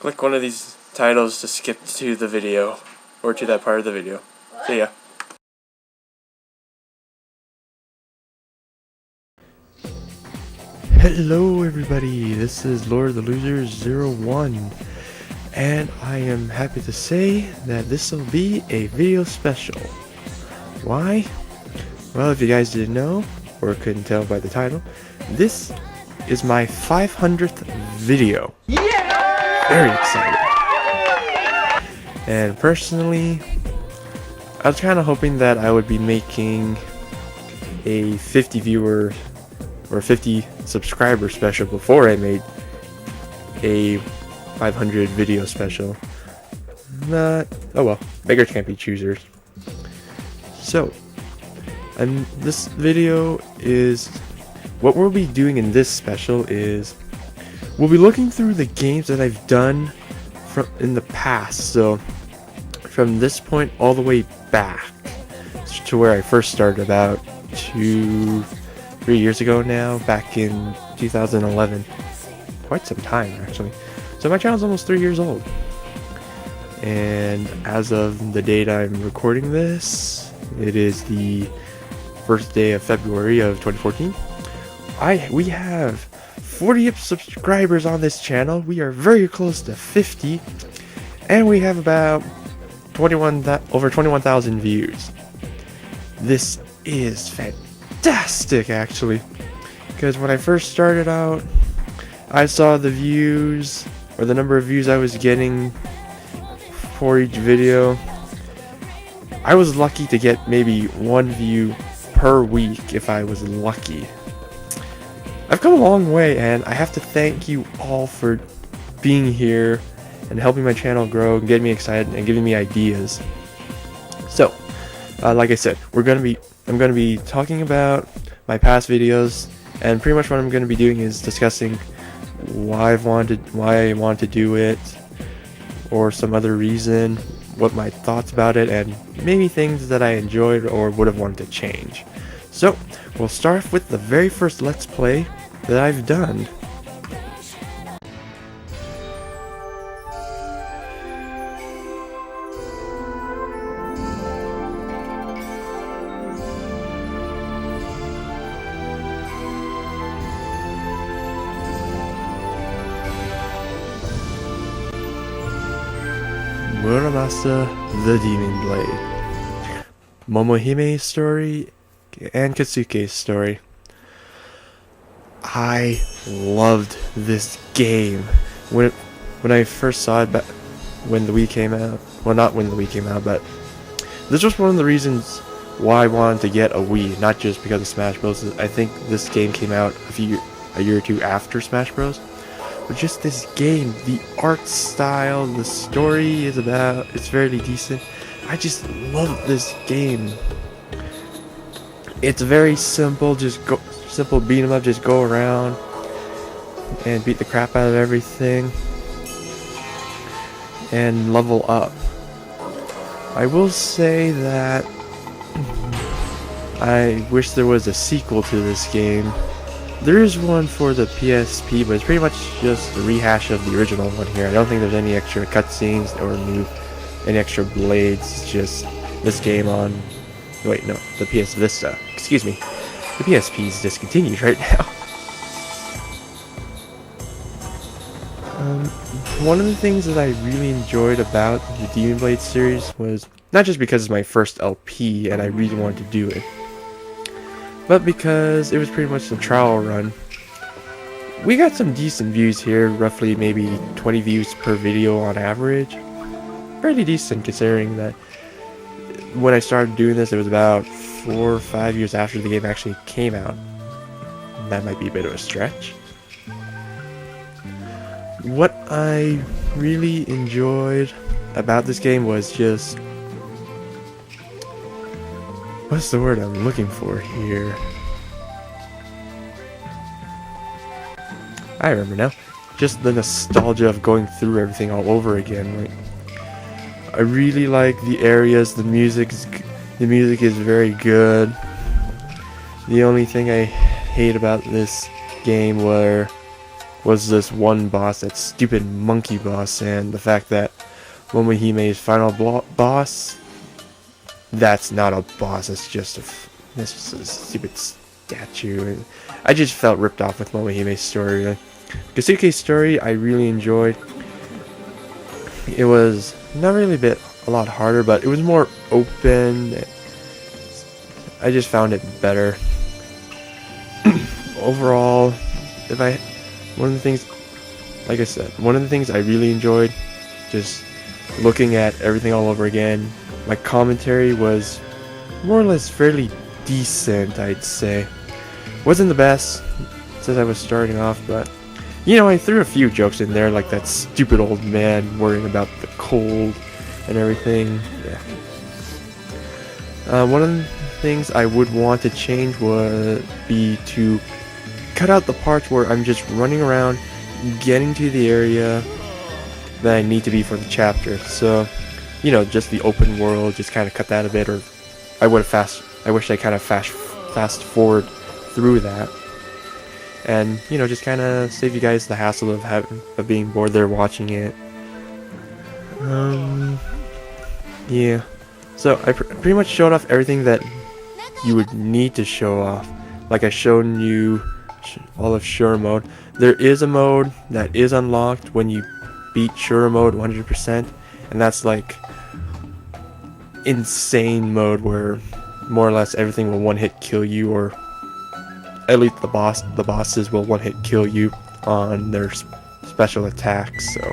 Click one of these titles to skip to the video, or to that part of the video. See ya. Hello everybody, this is Lord of the Losers 01, and I am happy to say that this will be a video special. Why? Well, if you guys didn't know, or couldn't tell by the title, this is my 500th video. Yeah! Very excited. And personally, I was kind of hoping that I would be making a 50 viewer or 50 subscriber special before I made a 500 video special. Oh well, beggars can't be choosers. So, this video is, what we'll be doing in this special is, we'll be looking through the games that I've done in the past. So, from this point all the way back to where I first started about 3 years ago now, back in 2011. Quite some time actually. So my channel's almost 3 years old. And as of the date I'm recording this, it is the first day of February of 2014. We have 40 subscribers on this channel. We are very close to 50. And we have about over 21,000 views. This is fantastic actually, because when I first started out, I saw the views, or the number of views I was getting for each video. I was lucky to get maybe 1 view per week if I was lucky. I've come a long way, and I have to thank you all for being here and helping my channel grow and getting me excited and giving me ideas. So, like I said, I'm going to be talking about my past videos, and pretty much what I'm going to be doing is discussing why I want to do it, or some other reason, what my thoughts about it, and maybe things that I enjoyed or would have wanted to change. So, we'll start with the very first Let's Play that I've done. Muramasa the Demon Blade. Momohime's story and Katsuke's story. I loved this game. When I first saw it when the Wii came out, well, not when the Wii came out, but this was one of the reasons why I wanted to get a Wii, not just because of Smash Bros. I think this game came out a year or two after Smash Bros. But just this game, the art style, the story it's fairly decent. I just love this game. It's very simple, simple beat 'em up, just go around and beat the crap out of everything and level up. I will say that I wish there was a sequel to this game. There is one for the PSP, but it's pretty much just a rehash of the original one here. I don't think there's any extra cutscenes or any extra blades. It's just this game on... Wait, no, the PS Vista. Excuse me. The PSP is discontinued right now. One of the things that I really enjoyed about the Demon Blade series was not just because it's my first LP and I really wanted to do it, but because it was pretty much the trial run. We got some decent views here, roughly maybe 20 views per video on average. Pretty decent considering that when I started doing this, it was about 4 or 5 years after the game actually came out. That might be a bit of a stretch. What I really enjoyed about this game was just... what's the word I'm looking for here? I remember now. Just the nostalgia of going through everything all over again. Like, I really like the areas. The music is very good. The only thing I hate about this game were was this one boss, that stupid monkey boss, and the fact that Momohime's final boss, that's not a boss, that's just a stupid statue. And I just felt ripped off with Momohime's story. Keisuke's story I really enjoyed. It was not really a lot harder, but it was more open. I just found it better. Overall, one of the things, like I said, one of the things I really enjoyed, just looking at everything all over again, my commentary was more or less fairly decent, I'd say. Wasn't the best since I was starting off, but you know, I threw a few jokes in there, like that stupid old man worrying about the cold and everything. Yeah. One of the things I would want to change would be to cut out the parts where I'm just running around, getting to the area that I need to be for the chapter. So, you know, just the open world, just kind of cut that a bit, or I wish I kind of fast forward through that. And, you know, just kind of save you guys the hassle of being bored there watching it. Yeah. So I pretty much showed off everything that you would need to show off. Like I shown you all of Shura mode. There is a mode that is unlocked when you beat Shura mode 100%, and that's like insane mode where more or less everything will one-hit kill you, or at least the bosses will one-hit kill you on their special attacks. So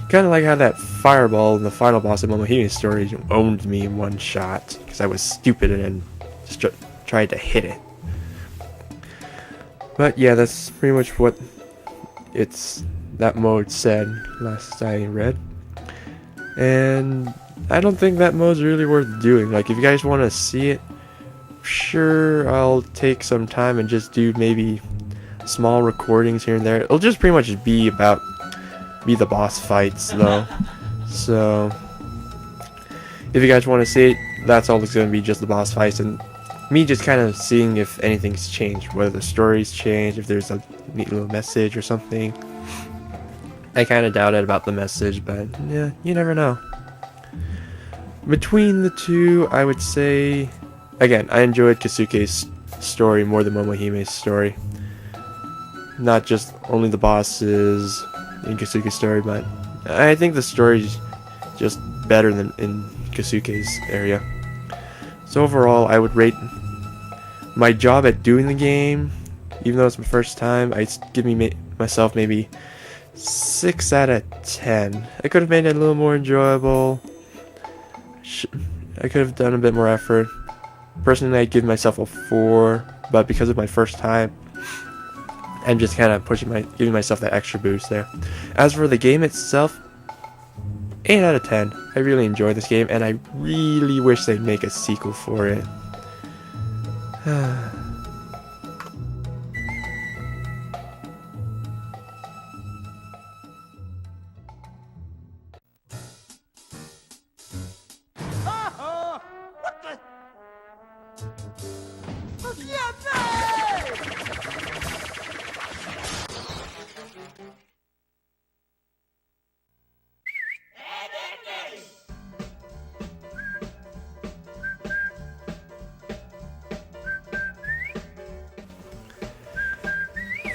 kind of like how that fireball in the final boss of Momohime's story owned me in one shot because I was stupid and just tried to hit it. But yeah, that's pretty much what that mode said last I read. And I don't think that mode's really worth doing. Like, if you guys want to see it, sure, I'll take some time and just do maybe small recordings here and there. It'll just pretty much be the boss fights though. So if you guys want to see it, that's all it's going to be, just the boss fights, and me just kind of seeing if anything's changed, whether the story's changed, if there's a neat little message or something. I kind of doubt it about the message, but yeah, you never know. Between the two, I would say, again, I enjoyed Keisuke's story more than Momohime's story. Not just only the bosses in Keisuke's story, but I think the story's just better than in Keisuke's area. So overall, I would rate my job at doing the game, even though it's my first time, I'd give myself maybe 6 out of 10. I could have made it a little more enjoyable. I could have done a bit more effort. Personally, I'd give myself a 4, but because of my first time, I'm just kind of giving myself that extra boost there. As for the game itself, 8 out of 10. I really enjoy this game, and I really wish they'd make a sequel for it.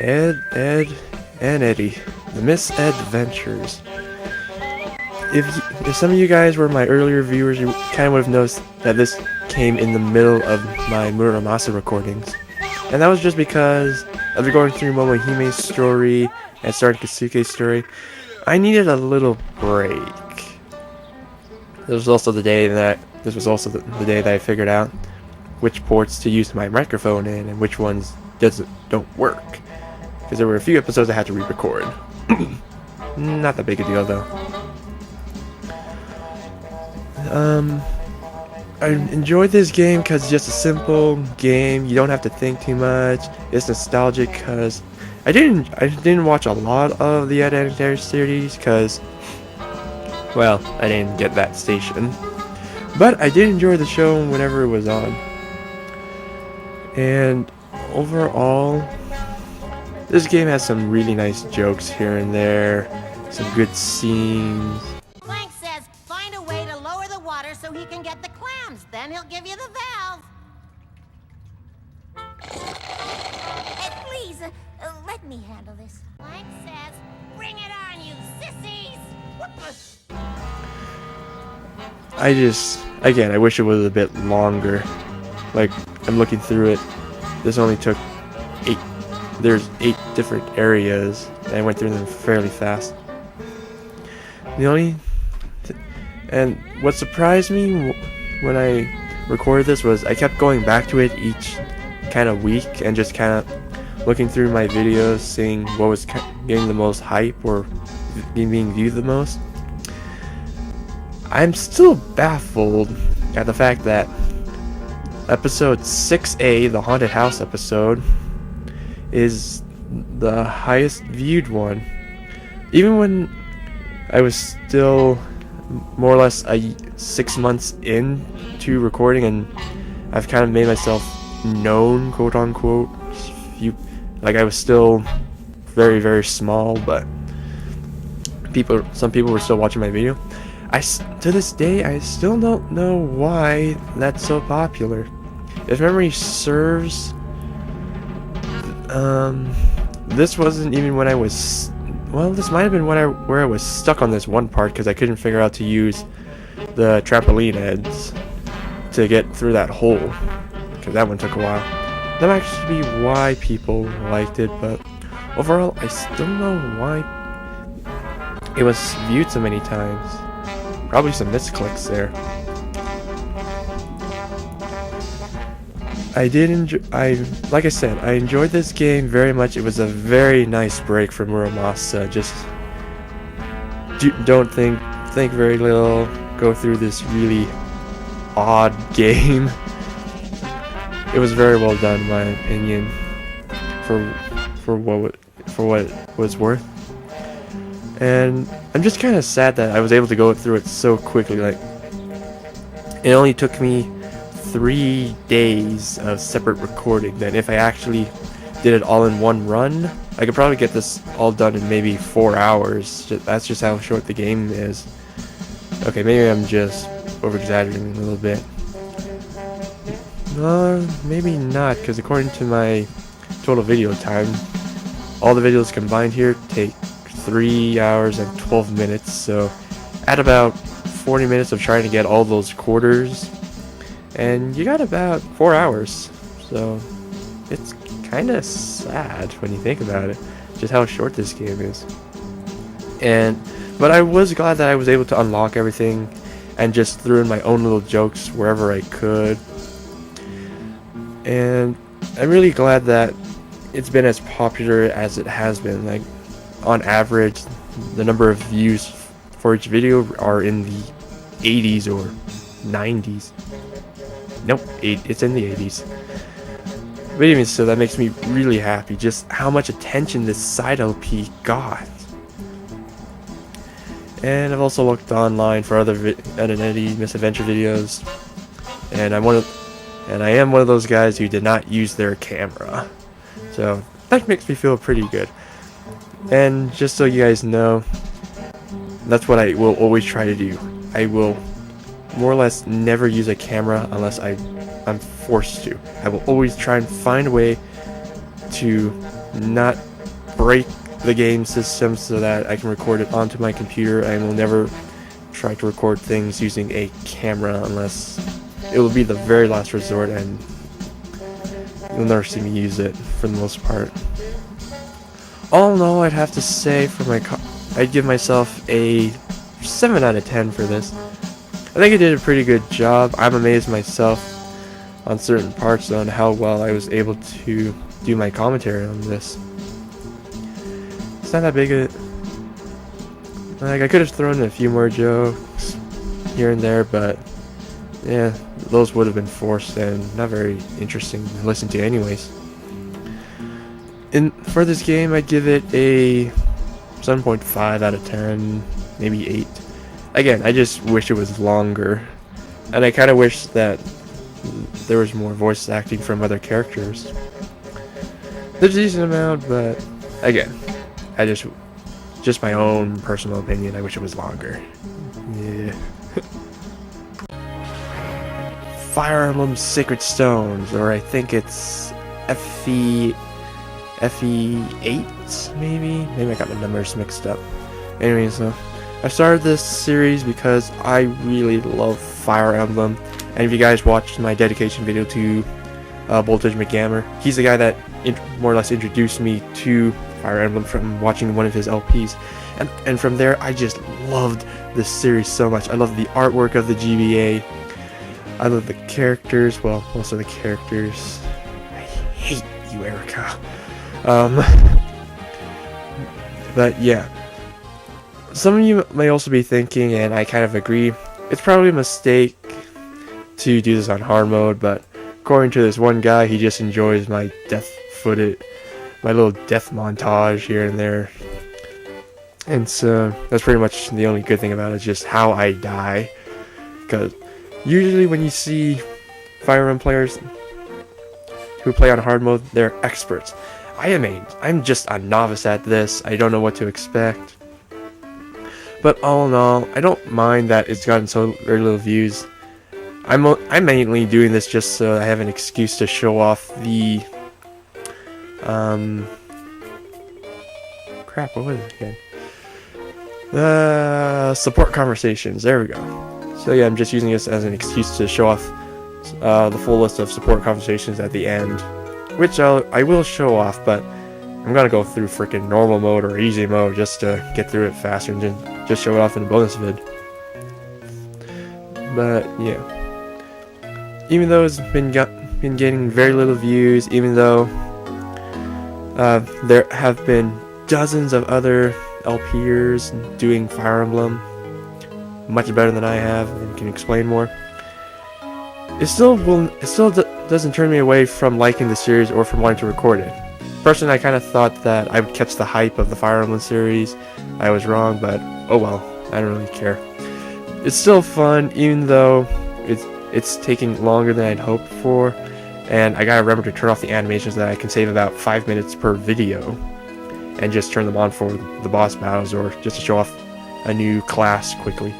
Ed, and Eddie, the Misadventures. If some of you guys were my earlier viewers, you kind of would have noticed that this came in the middle of my Muramasa recordings. And that was just because, after going through Momohime's story and starting Keisuke's story, I needed a little break. This was also the day that I figured out which ports to use my microphone in and which ones don't work. Because there were a few episodes I had to re-record. Not that big a deal though. I enjoyed this game because it's just a simple game. You don't have to think too much. It's nostalgic because I didn't watch a lot of the Ed and Eddie series because, well, I didn't get that station. But I did enjoy the show whenever it was on. And overall, this game has some really nice jokes here and there, some good scenes. Plank says find a way to lower the water so he can get the clams. Then he'll give you the valve. Please, let me handle this. Plank says bring it on, you sissies! Again, I wish it was a bit longer. Like, I'm looking through it. This only took 8. There's 8 different areas, and I went through them fairly fast. And what surprised me when I recorded this was I kept going back to it each kind of week and just kind of looking through my videos, seeing what was getting the most hype or being viewed the most. I'm still baffled at the fact that episode 6A, the haunted house episode, is the highest viewed one. Even when I was still more or less 6 months into recording and I've kind of made myself known, quote unquote. Like, I was still very, very small, but some people were still watching my video. To this day, I still don't know why that's so popular. If memory serves, this wasn't even when I was, well, this might have been where I was stuck on this one part because I couldn't figure out to use the trampoline heads to get through that hole, because that one took a while. That might actually be why people liked it, but overall, I still don't know why it was viewed so many times. Probably some misclicks there. Like I said, I enjoyed this game very much. It was a very nice break from Muramasa. Just don't think very little. Go through this really odd game. It was very well done, in my opinion, for what it was worth. And I'm just kind of sad that I was able to go through it so quickly. Like, it only took me 3 days of separate recording. Then if I actually did it all in one run, I could probably get this all done in maybe 4 hours. That's just how short the game is. Okay, maybe I'm just over-exaggerating a little bit. No, maybe not, because according to my total video time, all the videos combined here take 3 hours and 12 minutes, so add about 40 minutes of trying to get all those quarters, and you got about 4 hours. So it's kind of sad when you think about it, just how short this game is. But I was glad that I was able to unlock everything and just threw in my own little jokes wherever I could. And I'm really glad that it's been as popular as it has been. Like, on average, the number of views for each video are in the 80s or 90s. Nope, it's in the 80s. But even so, that makes me really happy, just how much attention this side LP got. And I've also looked online for other Eddie Misadventure videos, and I am one of those guys who did not use their camera, so that makes me feel pretty good. And just so you guys know, that's what I will always try to do. I will more or less never use a camera unless I'm forced to. I will always try and find a way to not break the game system so that I can record it onto my computer. I will never try to record things using a camera unless it will be the very last resort, and you'll never see me use it for the most part. All in all, I'd have to say I'd give myself a 7 out of 10 for this. I think I did a pretty good job. I'm amazed myself on certain parts on how well I was able to do my commentary on this. It's not that big like, I could have thrown in a few more jokes here and there, but yeah, those would have been forced and not very interesting to listen to anyways. For this game, I'd give it a 7.5 out of 10, maybe 8. Again, I just wish it was longer, and I kind of wish that there was more voice acting from other characters. There's a decent amount, but again, I just my own personal opinion. I wish it was longer. Yeah. Fire Emblem Sacred Stones, or I think it's FE8, maybe I got the numbers mixed up. Anyways, I started this series because I really love Fire Emblem, and if you guys watched my dedication video to Voltage McGammer, he's the guy that more or less introduced me to Fire Emblem from watching one of his LPs, and from there I just loved this series so much. I love the artwork of the GBA. I love the characters. Well, most of the characters. I hate you, Erica. But yeah. Some of you may also be thinking, and I kind of agree, it's probably a mistake to do this on hard mode, but according to this one guy, he just enjoys my my little death montage here and there. And so, that's pretty much the only good thing about it, is just how I die. Because usually when you see Fire Emblem players who play on hard mode, they're experts. I'm just a novice at this. I don't know what to expect. But all in all, I don't mind that it's gotten so very little views. I'm mainly doing this just so I have an excuse to show off the crap, what was it again? The support conversations. There we go. So yeah, I'm just using this as an excuse to show off the full list of support conversations at the end, which I will show off, but I'm gonna go through freaking normal mode or easy mode just to get through it faster and just show it off in a bonus vid. But yeah, even though it's been getting very little views, even though there have been dozens of other LPers doing Fire Emblem much better than I have and can explain more, it still doesn't turn me away from liking the series or from wanting to record it. Personally, I kind of thought that I would catch the hype of the Fire Emblem series. I was wrong, but oh well, I don't really care. It's still fun, even though it's taking longer than I'd hoped for, and I gotta remember to turn off the animations so that I can save about 5 minutes per video, and just turn them on for the boss battles or just to show off a new class quickly.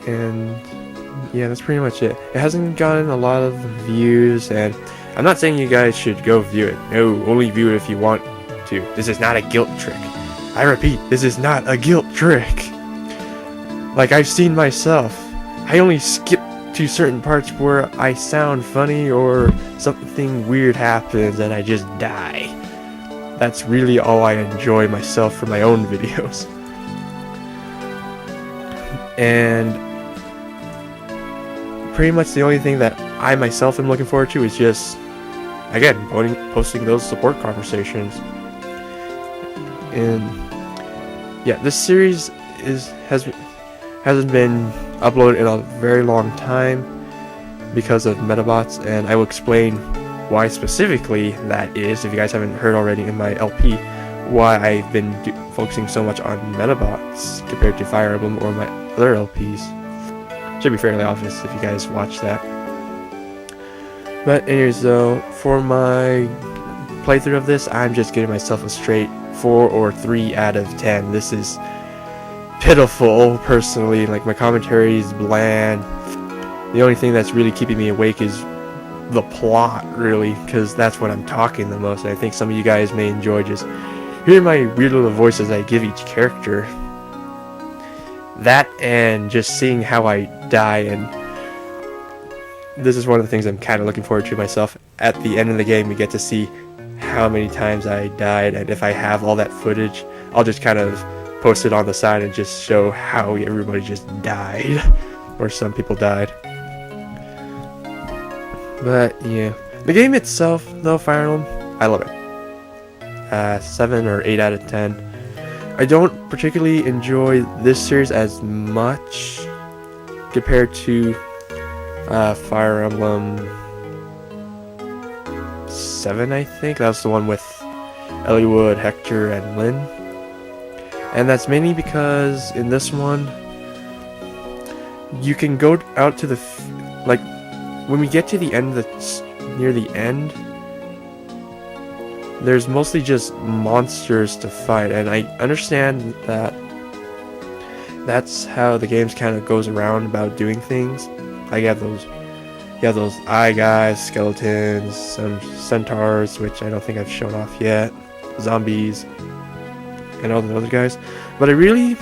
And yeah, that's pretty much it. It hasn't gotten a lot of views, and I'm not saying you guys should go view it. No, only view it if you want to. This is not a guilt trick. I repeat, this is not a guilt trick. Like I've seen myself. I only skip to certain parts where I sound funny or something weird happens and I just die. That's really all I enjoy myself for my own videos. And pretty much the only thing that I myself am looking forward to is just, again, posting those support conversations. And yeah, this series hasn't been uploaded in a very long time because of Metabots, and I will explain why specifically that is, if you guys haven't heard already in my LP, why I've been focusing so much on Metabots compared to Fire Emblem or my other LPs. Should be fairly obvious if you guys watch that. But anyways though, for my playthrough of this, I'm just giving myself a straight 4 or 3 out of 10. This is pitiful, personally. Like, my commentary is bland. The only thing that's really keeping me awake is the plot, really, because that's when I'm talking the most. And I think some of you guys may enjoy just hearing my weird little voices I give each character. That and just seeing how I die, and this is one of the things I'm kind of looking forward to myself. At the end of the game, we get to see how many times I died, and if I have all that footage, I'll just kind of post it on the side and just show how everybody just died, or some people died. But yeah, the game itself, though, Fire Emblem, I love it. 7 or 8 out of 10. I don't particularly enjoy this series as much compared to Fire Emblem 7, I think. That was the one with Eliwood, Hector, and Lyn. And that's mainly because in this one, you can go out to the... when we get to the end, near the end, there's mostly just monsters to fight, and I understand that that's how the games kind of goes around about doing things. Like you have those eye guys, skeletons, some centaurs, which I don't think I've shown off yet, zombies, and all the other guys. But I really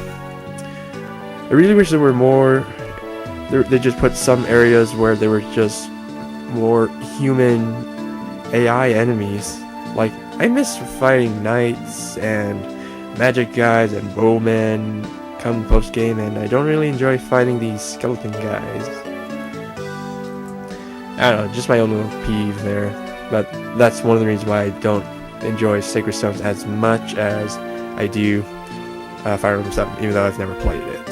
wish there were more. They just put some areas where there were just more human AI enemies. Like, I miss fighting knights and magic guys and bowmen come post game, and I don't really enjoy fighting these skeleton guys. I don't know, just my own little peeve there. But that's one of the reasons why I don't enjoy Sacred Stones as much as I do Fire Emblem 7, even though I've never played it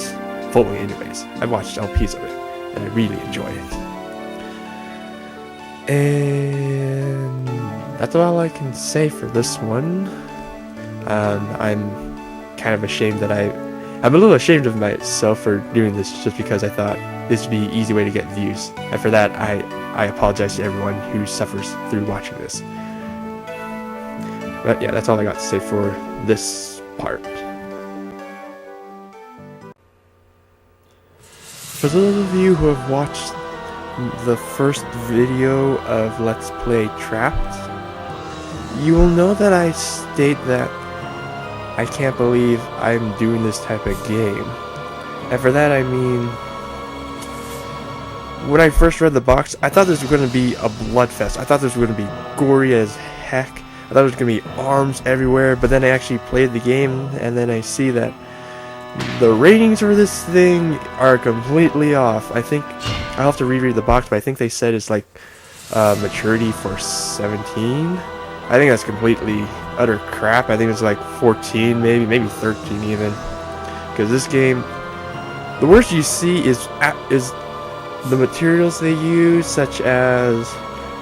fully anyways. I've watched LPs of it, and I really enjoy it. And that's all I can say for this one. I'm kind of ashamed that I'm a little ashamed of myself for doing this just because I thought this would be an easy way to get views. And for that, I apologize to everyone who suffers through watching this. But yeah, that's all I got to say for this part. For those of you who have watched the first video of Let's Play Trapped, you will know that I state that I can't believe I'm doing this type of game. And for that I mean, when I first read the box, I thought this was going to be a bloodfest. I thought this was going to be gory as heck. I thought there was going to be arms everywhere, but then I actually played the game, and then I see that the ratings for this thing are completely off. I think I'll have to reread the box, but I think they said it's like maturity for 17. I think that's completely utter crap. I think it's like 14, maybe 13 even. Because this game, the worst you see is the materials they use, such as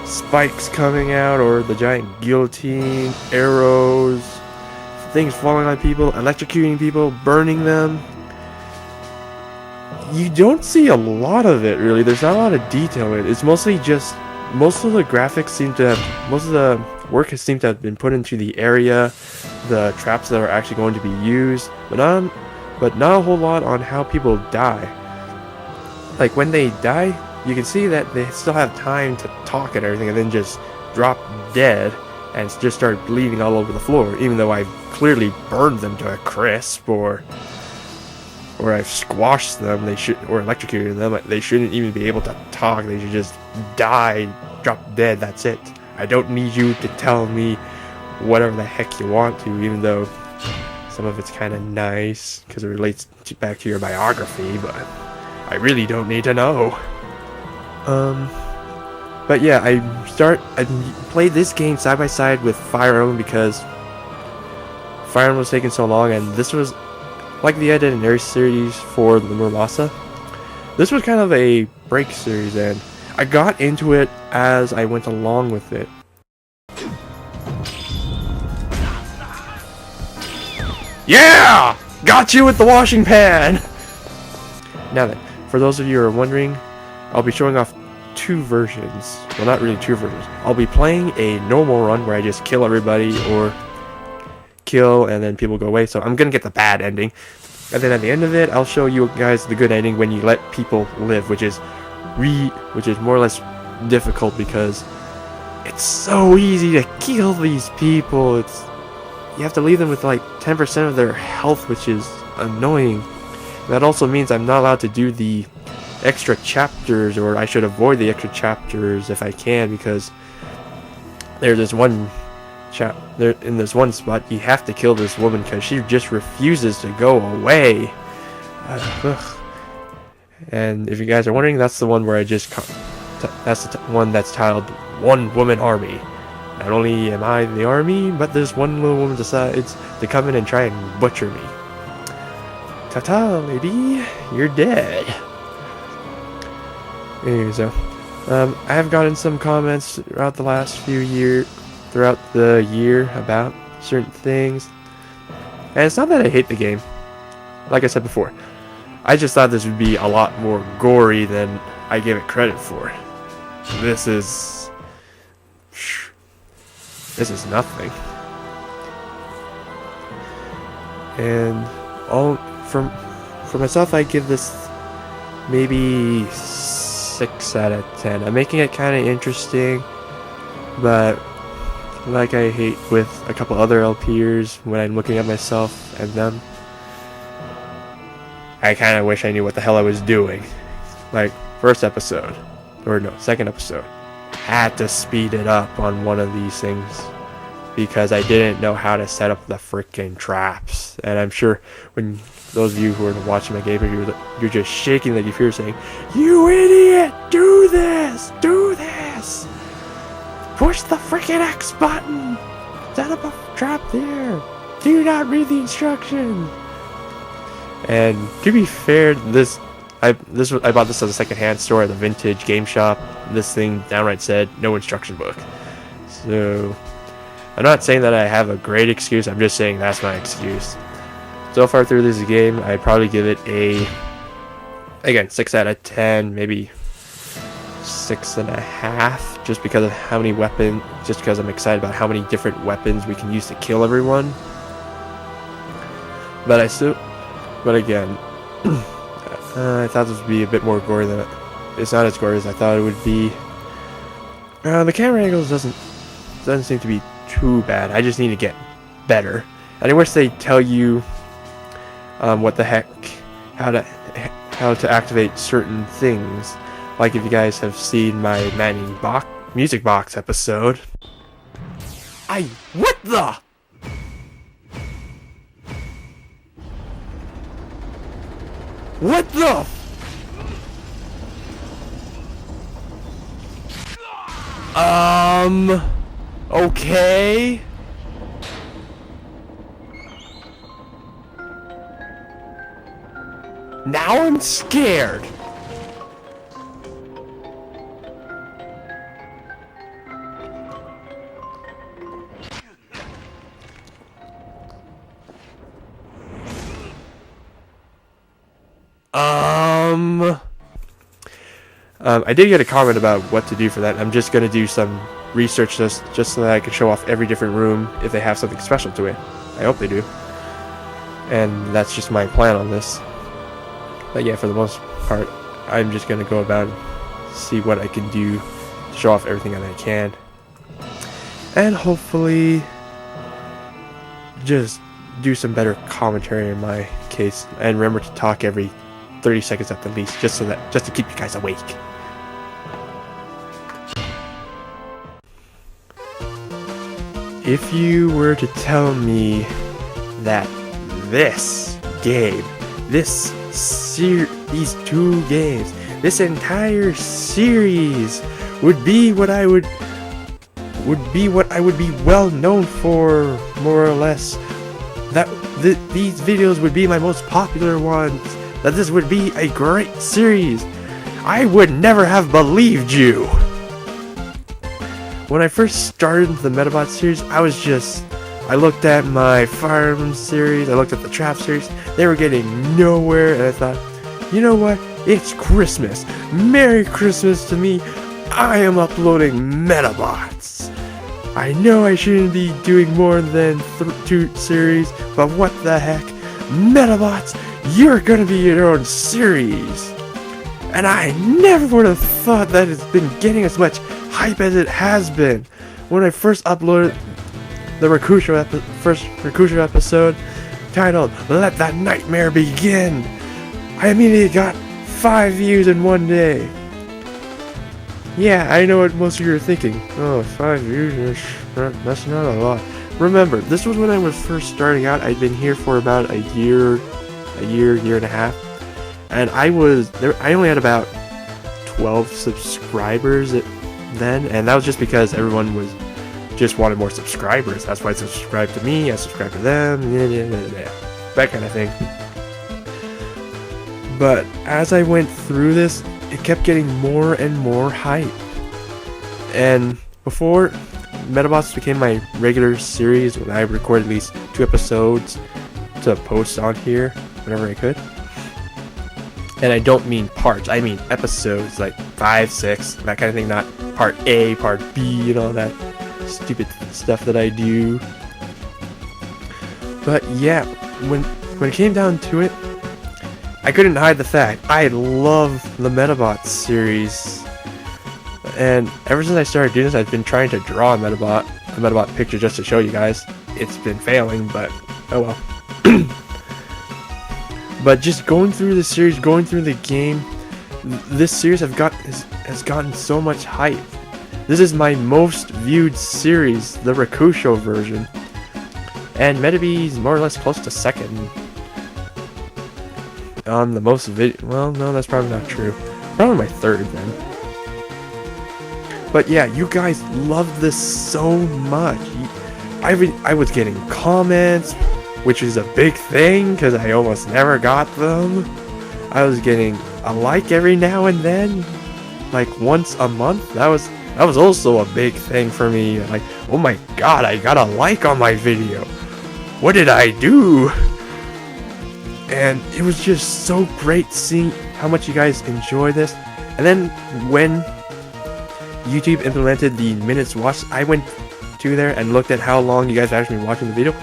spikes coming out, or the giant guillotine, arrows, things falling on people, electrocuting people, burning them. You don't see a lot of it, really. There's not a lot of detail in it. It's mostly just, most of the graphics seem to have, most of the work has seemed to have been put into the area, the traps that are actually going to be used, but not a whole lot on how people die. Like, when they die, you can see that they still have time to talk and everything, and then just drop dead and just start bleeding all over the floor, even though I've clearly burned them to a crisp, or I've squashed them, or electrocuted them. They shouldn't even be able to talk. They should just die, drop dead, that's it. I don't need you to tell me whatever the heck you want to, even though some of it's kind of nice, because it relates back to your biography, but I really don't need to know. But yeah, I played this game side by side with Fire Emblem because Fire Emblem was taking so long, and this was like the Legendary series for the Muramasa. This was kind of a break series, and I got into it as I went along with it. Yeah! Got you with the washing pan! Now then, for those of you who are wondering, I'll be showing off two versions. Well, not really two versions. I'll be playing a normal run where I just kill everybody, or kill and then people go away. So I'm gonna get the bad ending. And then at the end of it, I'll show you guys the good ending when you let people live, which is more or less difficult because it's so easy to kill these people. You have to leave them with like 10% of their health, which is annoying. That also means I'm not allowed to do the extra chapters, or I should avoid the extra chapters if I can, because there's this one in this one spot you have to kill this woman because she just refuses to go away. And if you guys are wondering, that's the one where that's the one that's titled One Woman Army. Not only am I the army, but this one little woman decides to come in and try and butcher me. Ta-ta, lady, you're dead. Anyway, so I have gotten some comments throughout the year about certain things, and it's not that I hate the game. Like I said before, I just thought this would be a lot more gory than I give it credit for. This is nothing. And all for myself, I give this maybe 6 out of 10. I'm making it kind of interesting, but like I hate with a couple other LPers, when I'm looking at myself and them, I kind of wish I knew what the hell I was doing. Like, second episode, had to speed it up on one of these things because I didn't know how to set up the freaking traps. And I'm sure when those of you who are watching my gameplay, you're just shaking like if you're saying, "You idiot! Do this! Do this! Push the freaking X button! Set up a trap there! Do not read the instructions!" And to be fair, I bought this at a secondhand store at the vintage game shop. This thing downright said no instruction book. So I'm not saying that I have a great excuse. I'm just saying that's my excuse. So far through this game, I'd probably give it again, 6 out of 10, maybe 6.5, just because of how many weapons. Just because I'm excited about how many different weapons we can use to kill everyone. But again, I thought this would be a bit more gory than it's not as gory as I thought it would be. The camera angles doesn't seem to be too bad. I just need to get better. And I wish they'd tell you what the heck, how to activate certain things. Like if you guys have seen my Manning music box episode. What the? What the? Okay. Now I'm scared. I did get a comment about what to do for that. I'm just going to do some research just so that I can show off every different room if they have something special to it. I hope they do. And that's just my plan on this. But yeah, for the most part, I'm just going to go about and see what I can do to show off everything that I can. And hopefully just do some better commentary in my case. And remember to talk every 30 seconds at the least, just to keep you guys awake. If you were to tell me that this game, these 2 games, this entire series would be what I would be well known for, more or less, that these videos would be my most popular ones, that this would be a great series, I would never have believed you. When I first started the Medabots series, I looked at my Fire Emblem series, I looked at the Trap series, they were getting nowhere, and I thought, you know what, it's Christmas, Merry Christmas to me, I am uploading Medabots. I know I shouldn't be doing more than 2 series, but what the heck, Medabots, you're gonna be your own series. And I never would have thought that it's been getting as much hype as it has been. When I first uploaded the first Rakusho episode titled "Let the Nightmare Begin," I immediately got 5 views in one day. Yeah, I know what most of you are thinking. Oh, 5 views, that's not a lot. Remember, this was when I was first starting out. I'd been here for about a year and a half. And I only had about 12 subscribers then, and that was just because everyone just wanted more subscribers. That's why they subscribed to me, I subscribed to them, that kind of thing. But as I went through this, it kept getting more and more hype. And before Medabots became my regular series, when I recorded at least 2 episodes to post on here whenever I could. And I don't mean parts, I mean episodes, like 5, 6, that kind of thing, not part A, part B, and all that stupid stuff that I do. But yeah, when it came down to it, I couldn't hide the fact I love the Medabots series. And ever since I started doing this, I've been trying to draw a Medabot picture just to show you guys. It's been failing, but oh well. But just going through the series, going through the game, this series has gotten so much hype. This is my most viewed series, the Rakusho version. And Medabee's more or less close to second on the most well, no, that's probably not true. Probably my third then. But yeah, you guys love this so much. I was getting comments, which is a big thing because I almost never got them. I was getting a like every now and then, like once a month. That was also a big thing for me. Like, oh my god, I got a like on my video. What did I do? And it was just so great seeing how much you guys enjoy this. And then when YouTube implemented the minutes watched, I went to there and looked at how long you guys have actually been watching the video.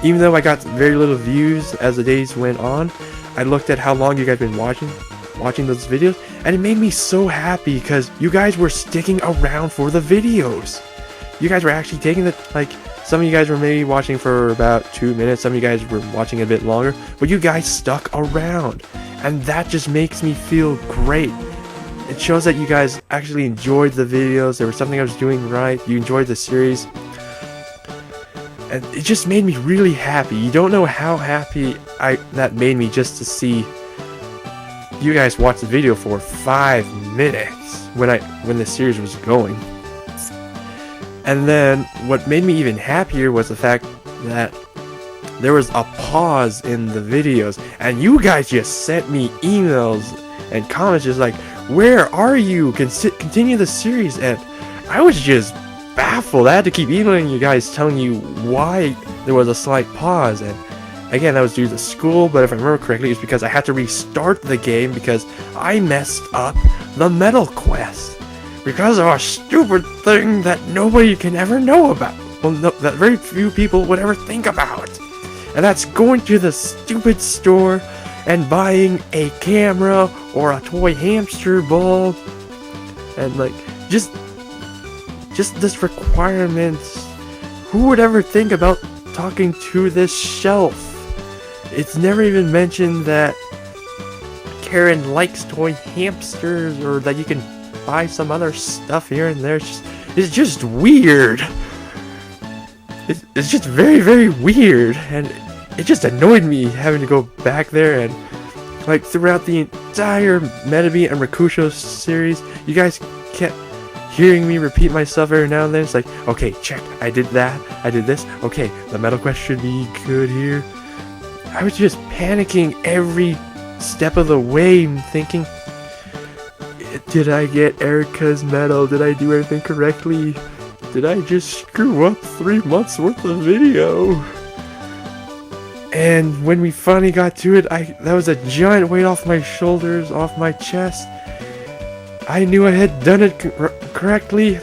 Even though I got very little views as the days went on, I looked at how long you guys have been watching those videos, and it made me so happy because you guys were sticking around for the videos. You guys were actually taking the, like, some of you guys were maybe watching for about 2 minutes, some of you guys were watching a bit longer, but you guys stuck around, and that just makes me feel great. It shows that you guys actually enjoyed the videos. There was something I was doing right. You enjoyed the series. And it just made me really happy. You don't know how happy that made me just to see you guys watch the video for 5 minutes when the series was going. And then what made me even happier was the fact that there was a pause in the videos, and you guys just sent me emails and comments just like, where are you? Continue the series. And I was just baffled. I had to keep emailing you guys telling you why there was a slight pause. And again, that was due to school, but if I remember correctly, it's because I had to restart the game because I messed up the Metal Quest. Because of a stupid thing that nobody can ever know about. Well, no, that very few people would ever think about. And that's going to the stupid store and buying a camera or a toy hamster ball, and like just this requirements. Who would ever think about talking to this shelf? It's never even mentioned that Karen likes toy hamsters or that you can buy some other stuff here and there. It's just weird. It's just very, very weird, and it just annoyed me having to go back there. And like throughout the entire Metabee and Rakusho series, you guys kept hearing me repeat myself every now and then. It's like, okay, check, I did that, I did this, okay, the Metal Quest should be good here. I was just panicking every step of the way, thinking, did I get Erica's medal? Did I do everything correctly? Did I just screw up 3 months worth of video? And when we finally got to it, that was a giant weight off my shoulders, off my chest. I knew I had done it correctly,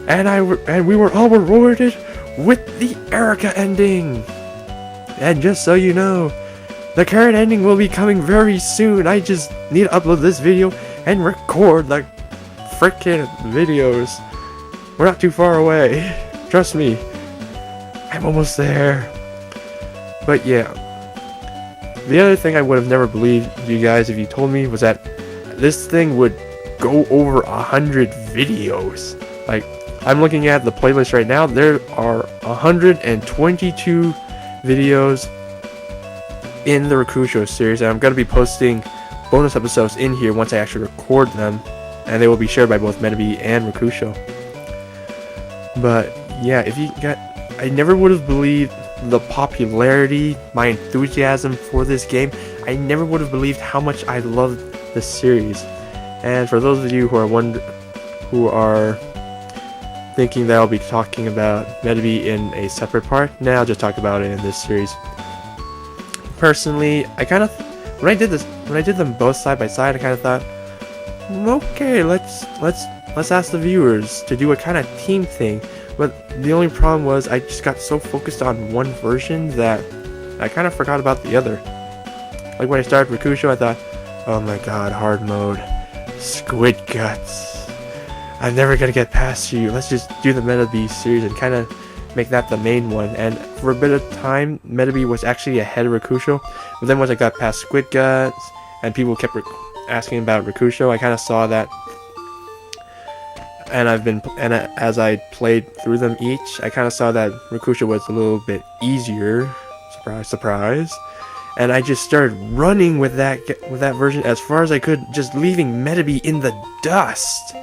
and we were all rewarded with the Erica ending. And just so you know, the current ending will be coming very soon. I just need to upload this video and record the frickin' videos. We're not too far away. Trust me. I'm almost there. But yeah. The other thing I would have never believed you guys if you told me was that this thing would go over 100 videos. Like, I'm looking at the playlist right now. There are 122 videos in the Rakusho series, and I'm going to be posting bonus episodes in here once I actually record them, and they will be shared by both Metabee and Rakusho. But yeah, I never would have believed the popularity, my enthusiasm for this game. I never would have believed how much I loved this series. And for those of you who are thinking that I'll be talking about Metabee in a separate part, I'll just talk about it in this series. Personally, when I did them both side by side, I kind of thought, okay, let's ask the viewers to do a kind of team thing. But the only problem was I just got so focused on one version that I kind of forgot about the other. Like when I started Rakusho, I thought, oh my god, hard mode, Squid Guts, I'm never gonna get past you. Let's just do the Metabee series and kind of make that the main one. And for a bit of time, Metabee was actually ahead of Rakusho. But then once I got past Squid Guts and people kept asking about Rakusho, I kind of saw that. And as I played through them each, I kind of saw that Rakusho was a little bit easier. Surprise, surprise. And I just started running with that version as far as I could, just leaving Metabee in the dust.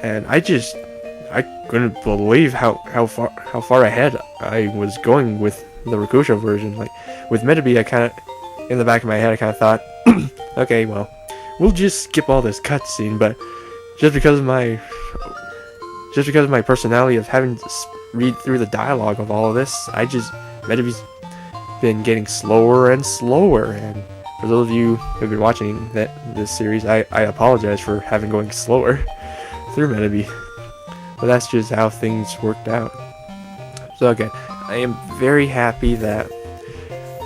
And I couldn't believe how far ahead I was going with the Rakusho version. Like with Metabee, I kind of, in the back of my head, I kind of thought, okay, well, we'll just skip all this cutscene. But just because of my personality of having to read through the dialogue of all of this, Metabee's been getting slower and slower. And for those of you who've been watching this series, I apologize for having going slower through Metabee. But that's just how things worked out. So again, I am very happy that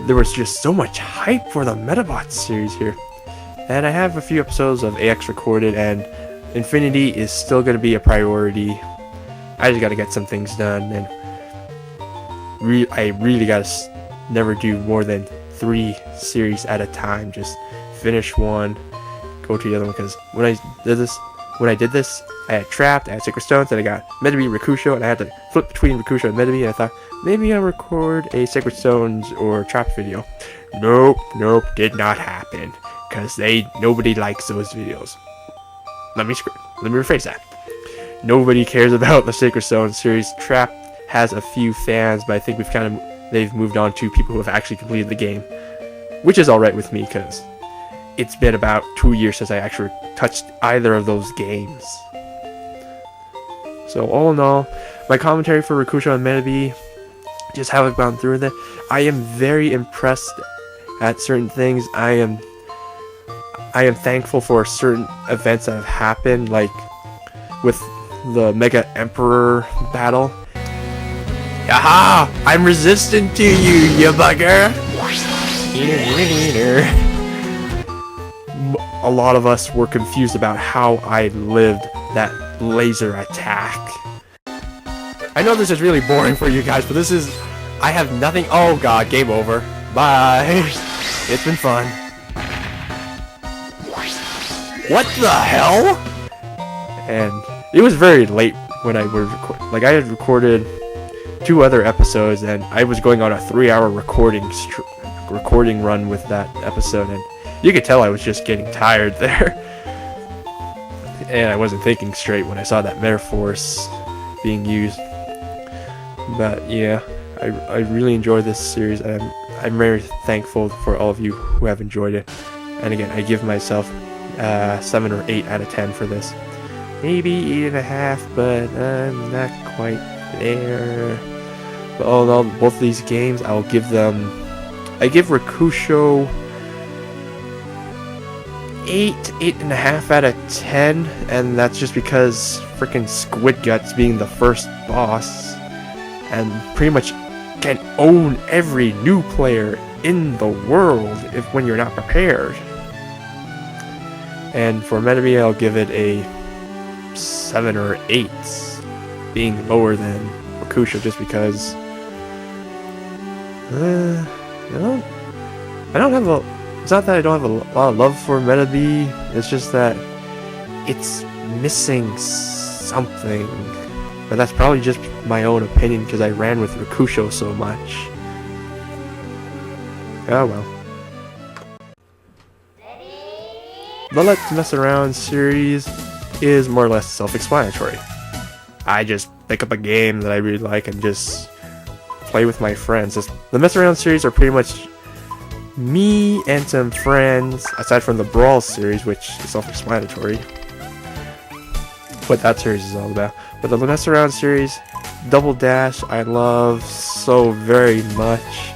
there was just so much hype for the Medabots series here. And I have a few episodes of AX recorded, and Infinity is still going to be a priority. I just got to get some things done, and I really got to never do more than 3 series at a time. Just finish one, go to the other one, because when I did this, I had Trapped, I had Sacred Stones, then I got Metabee, Rakusho, and I had to flip between Rakusho and Metabee, and I thought, maybe I'll record a Sacred Stones or Trapped video. Nope, did not happen, because nobody likes those videos. Let me rephrase that. Nobody cares about the Sacred Stones series. Trapped has a few fans, but I think they've moved on to people who have actually completed the game, which is alright with me, because it's been about 2 years since I actually touched either of those games. So all in all, my commentary for Rakusho and Metabee, just how I've gone through that, I am very impressed at certain things. I am thankful for certain events that have happened, like with the Mega Emperor battle. Yaha! I'm resistant to you bugger! A lot of us were confused about how I lived that laser attack. I know this is really boring for you guys, but I have nothing. Oh god, game over. Bye. It's been fun. What the hell? And it was very late when I would record. Like, I had recorded 2 other episodes, and I was going on a 3-hour recording run with that episode, and you could tell I was just getting tired there. And I wasn't thinking straight when I saw that Metaforce being used. But yeah, I really enjoyed this series, and I'm very thankful for all of you who have enjoyed it. And again, I give myself 7 or 8 out of 10 for this. Maybe 8.5, but I'm not quite there. But all in all, both of these games, I give Rakusho 8.5 out of 10, and that's just because freaking Squid Guts being the first boss, and pretty much can own every new player in the world when you're not prepared. And for Metabee, I'll give it a 7 or 8, being lower than Rakusho, just because I don't have a. It's not that I don't have a lot of love for Metabee. It's just that it's missing something. But that's probably just my own opinion, because I ran with Rakusho so much. Oh well. The Let's Mess Around series is more or less self-explanatory. I just pick up a game that I really like and just play with my friends. The Mess Around series are pretty much me and some friends, aside from the Brawl series, which is self-explanatory, what that series is all about. But the Mess Around series, Double Dash, I love so very much.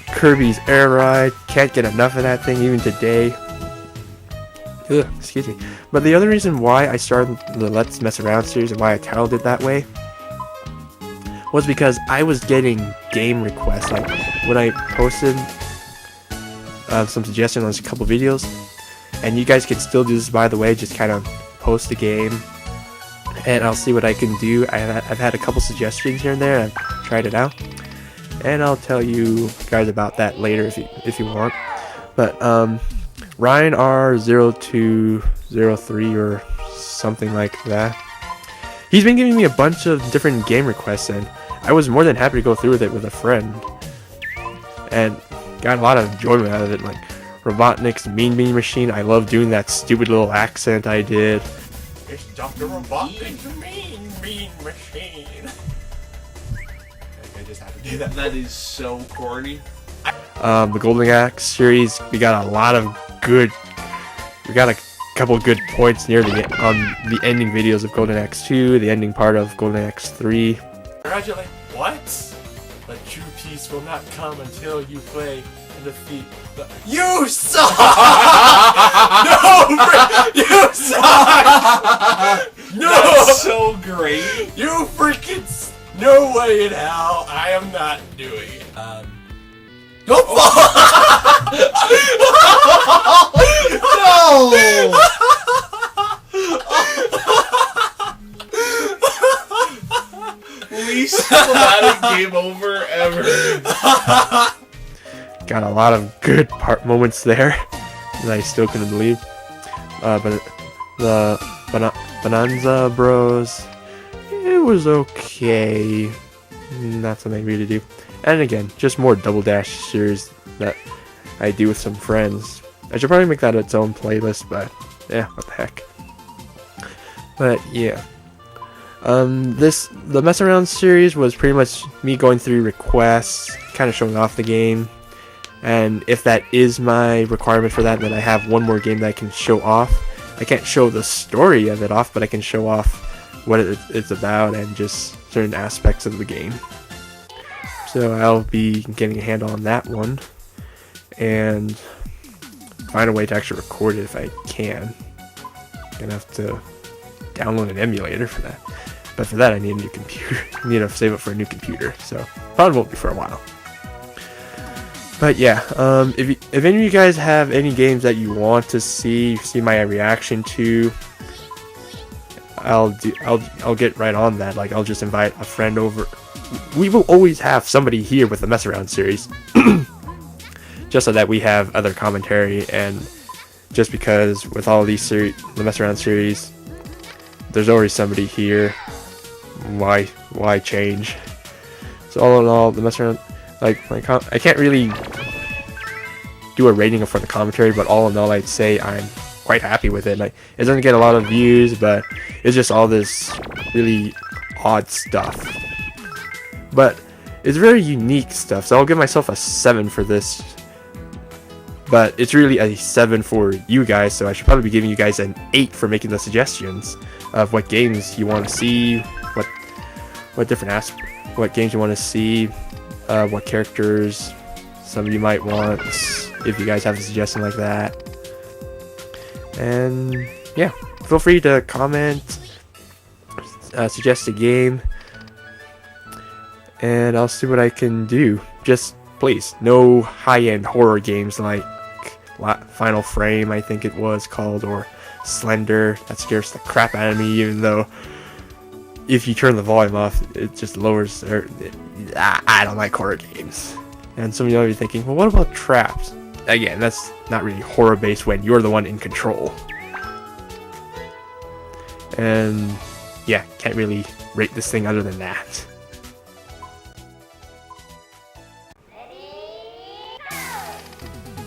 Kirby's Air Ride, can't get enough of that thing even today. Ugh, excuse me. But the other reason why I started the Let's Mess Around series and why I titled it that way was because I was getting game requests. Like when I posted some suggestions on a couple videos, and you guys can still do this, by the way. Just kind of post a game, and I'll see what I can do. I've had a couple suggestions here and there. I've tried it out, and I'll tell you guys about that later if you want. But Ryan R0203 or something like that, he's been giving me a bunch of different game requests, and I was more than happy to go through with it with a friend, and got a lot of enjoyment out of it. Like Robotnik's Mean Bean Machine, I love doing that stupid little accent I did. It's Dr. Robotnik's Mean Bean Machine. I just had to do that. That is so corny. The Golden Axe series, we got a couple good points near on the ending videos of Golden Axe 2, the ending part of Golden Axe 3. Congratulate. What? The true peace will not come until you play and defeat the. You suck! No! You suck! No! That's so great. You freaking. No way in hell. I am not doing it. Go No! Least dramatic game over ever. Got a lot of good moments there that I still couldn't believe. But the Bonanza Bros, it was okay. Not something really to do. And again, just more Double Dash series that I do with some friends. I should probably make that its own playlist, but yeah, what the heck. But yeah. The Mess Around series was pretty much me going through requests, kind of showing off the game. And if that is my requirement for that, then I have one more game that I can show off. I can't show the story of it off, but I can show off what it's about and just certain aspects of the game. So I'll be getting a handle on that one and find a way to actually record it if I can. Gonna have to download an emulator for that. But for that I need a new computer. I need to save it for a new computer. So probably won't be for a while. But yeah, if any of you guys have any games that you want to see my reaction to, I'll get right on that. Like I'll just invite a friend over. We will always have somebody here with the Mess Around series, just so that we have other commentary. And just because with all these the Mess Around series, there's already somebody here. Why change? So all in all, the Mess Around, like I can't really do a rating for the commentary, but all in all, I'd say I'm quite happy with it. Like it doesn't get a lot of views, but it's just all this really odd stuff. But it's very unique stuff, so I'll give myself a 7 for this. But it's really a 7 for you guys, so I should probably be giving you guys an 8 for making the suggestions of what games you want to see, what games you want to see, what characters some of you might want, if you guys have a suggestion like that. And yeah, feel free to comment, suggest a game, and I'll see what I can do. Just please, no high-end horror games like Final Frame, I think it was called, or Slender. That scares the crap out of me, even though if you turn the volume off, it just lowers. I don't like horror games. And some of you might be thinking, well, what about Traps? Again, that's not really horror-based when you're the one in control. And yeah, can't really rate this thing other than that.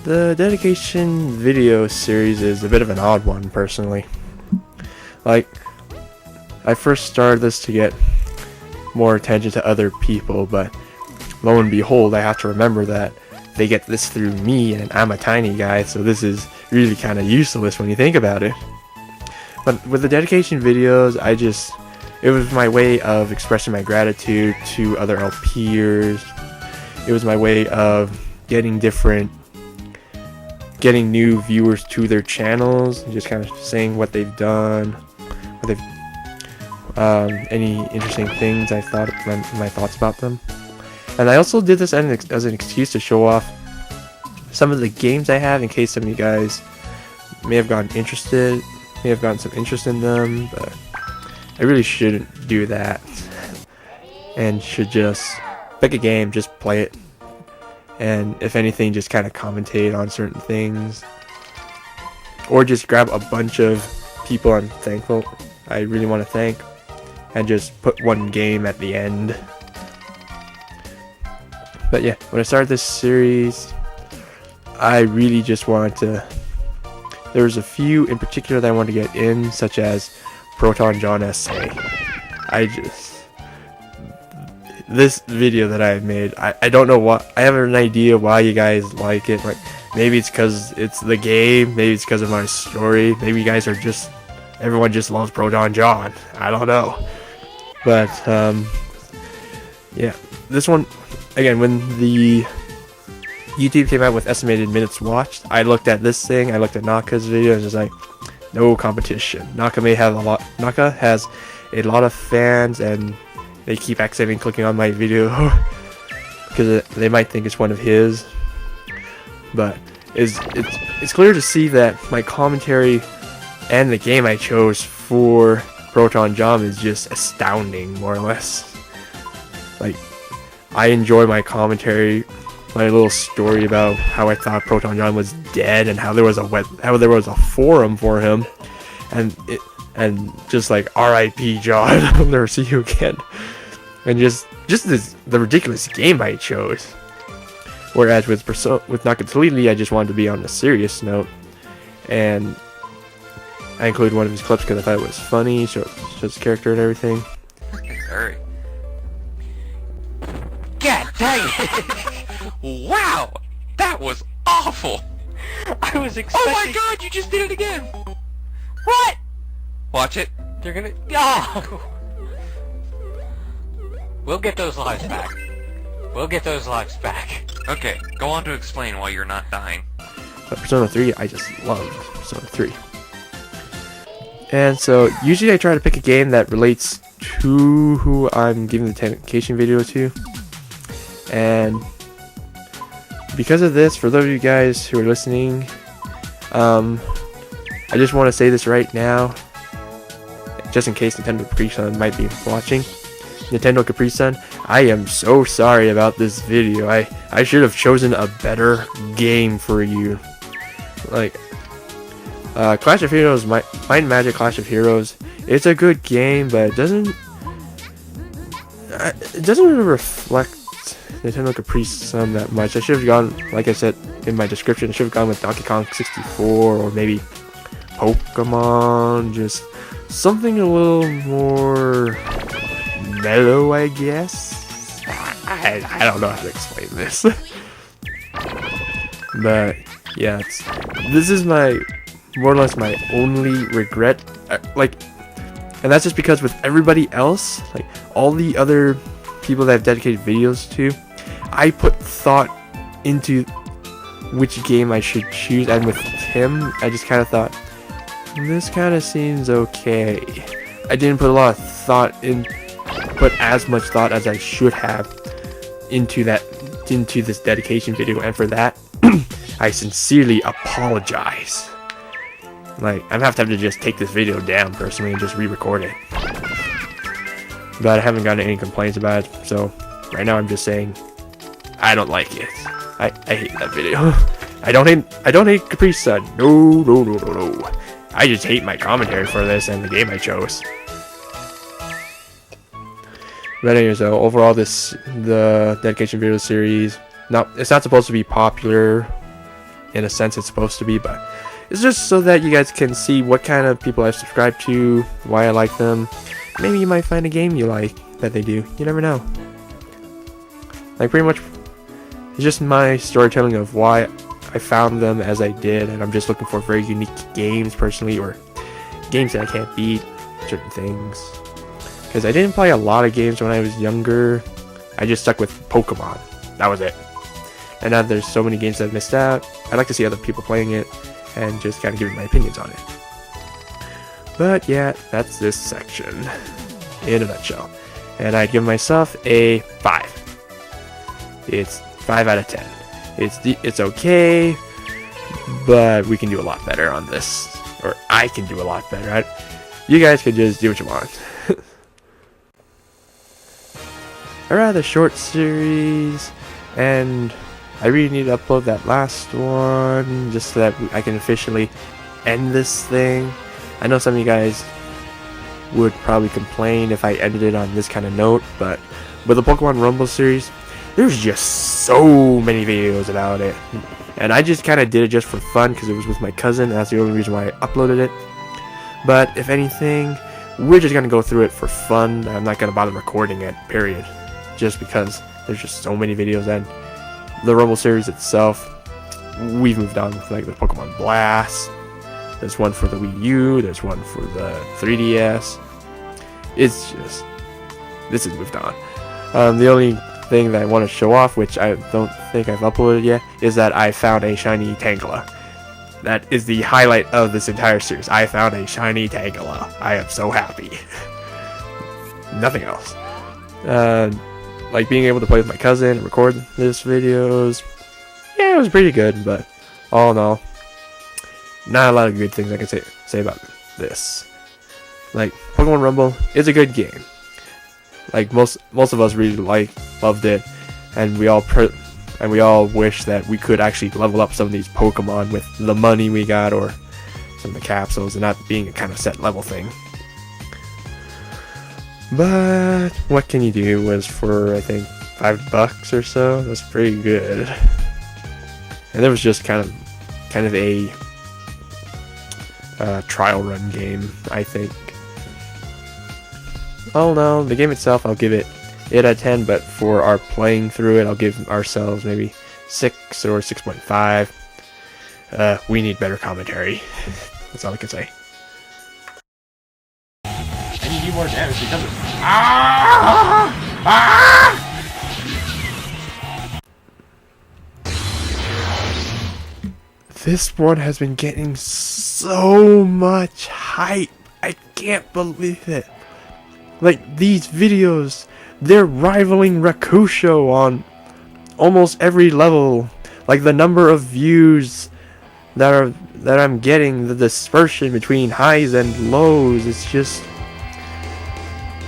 The dedication video series is a bit of an odd one, personally. Like, I first started this to get more attention to other people, but lo and behold, I have to remember that they get this through me, and I'm a tiny guy, so this is really kind of useless when you think about it. But with the dedication videos, it was my way of expressing my gratitude to other LPers. It was my way of getting new viewers to their channels, just kind of saying what they've done, any interesting things I thought, my thoughts about them. And I also did this as an excuse to show off some of the games I have in case some of you guys may have gotten some interest in them, but I really shouldn't do that and should just pick a game, just play it, and if anything just kind of commentate on certain things, or just grab a bunch of people I really want to thank and just put one game at the end. But yeah, when I started this series, I really just wanted to, there was a few in particular that I wanted to get in, such as Proton John SA. This video that I made, I don't know what, I have an idea why you guys like it. Like, maybe it's because it's the game, maybe it's because of my story, maybe you guys are just, everyone just loves Proton John. I don't know. But, yeah, this one, again, when the YouTube came out with estimated minutes watched, I looked at this thing, I looked at Naka's video, and was like, no competition. Naka has a lot of fans, and they keep accidentally clicking on my video because they might think it's one of his. But it's clear to see that my commentary and the game I chose for Proton John is just astounding, more or less. Like, I enjoy my commentary, my little story about how I thought Proton John was dead and how there was a forum for him, and just like R.I.P. John, I'll never see you again, and just the ridiculous game I chose. Whereas with Nakatili, I just wanted to be on a serious note, and I included one of his clips because I thought it was funny, shows his character and everything. Hurry. God dang it! Wow! That was awful! I was expecting... Oh my god, you just did it again! What? Watch it. They're gonna... Oh. We'll get those lives back. We'll get those lives back. Okay, go on to explain why you're not dying. But Persona 3, I just loved Persona 3. And so, usually I try to pick a game that relates to who I'm giving the dedication video to. And because of this, for those of you guys who are listening, I just want to say this right now, just in case Nintendo Capri Sun might be watching. Nintendo Capri Sun, I am so sorry about this video. I should have chosen a better game for you. Like, Clash of Heroes, Might and Magic Clash of Heroes, it's a good game, but it doesn't really reflect Nintendo Capri Sun that much. I should have gone, like I said in my description, I should have gone with Donkey Kong 64 or maybe Pokemon, just something a little more mellow, I guess. I don't know how to explain this. But yeah, this is my more or less my only regret. And that's just because with everybody else, like all the other people that I've dedicated videos to, I put thought into which game I should choose, and with him, I just kind of thought, this kind of seems okay. I didn't put a lot of thought put as much thought as I should have into this dedication video, and for that, I sincerely apologize. Like, I'm have to just take this video down personally and just re-record it. But I haven't gotten any complaints about it, so right now I'm just saying I don't like it. I hate that video. I don't hate Capri Sun. No. I just hate my commentary for this and the game I chose. But anyways, though, overall, the dedication video series, it's not supposed to be popular in a sense it's supposed to be, but it's just so that you guys can see what kind of people I've subscribed to, why I like them. Maybe you might find a game you like that they do. You never know. Like, pretty much, it's just my storytelling of why I found them as I did, and I'm just looking for very unique games personally, or games that I can't beat, certain things. Because I didn't play a lot of games when I was younger. I just stuck with Pokemon. That was it. And now there's so many games that I've missed out. I'd like to see other people playing it and just kind of giving my opinions on it. But yeah, that's this section in a nutshell. And I'd give myself a 5. It's 5 out of 10. It's okay, but we can do a lot better on this, or I can do a lot better. You guys can just do what you want. A rather short series, and I really need to upload that last one just so that I can officially end this thing. I know some of you guys would probably complain if I ended it on this kind of note, but with the Pokemon Rumble series, there's just so many videos about it, and I just kind of did it just for fun because it was with my cousin. That's the only reason why I uploaded it. But if anything, we're just gonna go through it for fun. I'm not gonna bother recording it, period, just because there's just so many videos. And the Rumble series itself, we've moved on with like the Pokemon Blast. There's one for the Wii U, there's one for the 3DS. It's just, this has moved on. The only thing that I want to show off, which I don't think I've uploaded yet, is that I found a shiny Tangela. That is the highlight of this entire series. I found a shiny Tangela. I am so happy. Nothing else. Like being able to play with my cousin and record this videos, yeah, it was pretty good, but all in all, not a lot of good things I can say about this. Like, Pokemon Rumble is a good game. Like most of us really loved it, and we all wish that we could actually level up some of these Pokemon with the money we got, or some of the capsules, and not being a kind of set level thing. But what can you do? Was for I think $5 or so. That's pretty good. And it was just kind of a trial run game, I think. Oh no, the game itself, I'll give it 8 out of 10, but for our playing through it, I'll give ourselves maybe 6 or 6.5. We need better commentary. That's all I can say. And you do more damage because of This one has been getting so much hype. I can't believe it. Like, these videos, they're rivaling Rakusho on almost every level. Like, the number of views that I'm getting, the dispersion between highs and lows, it's just,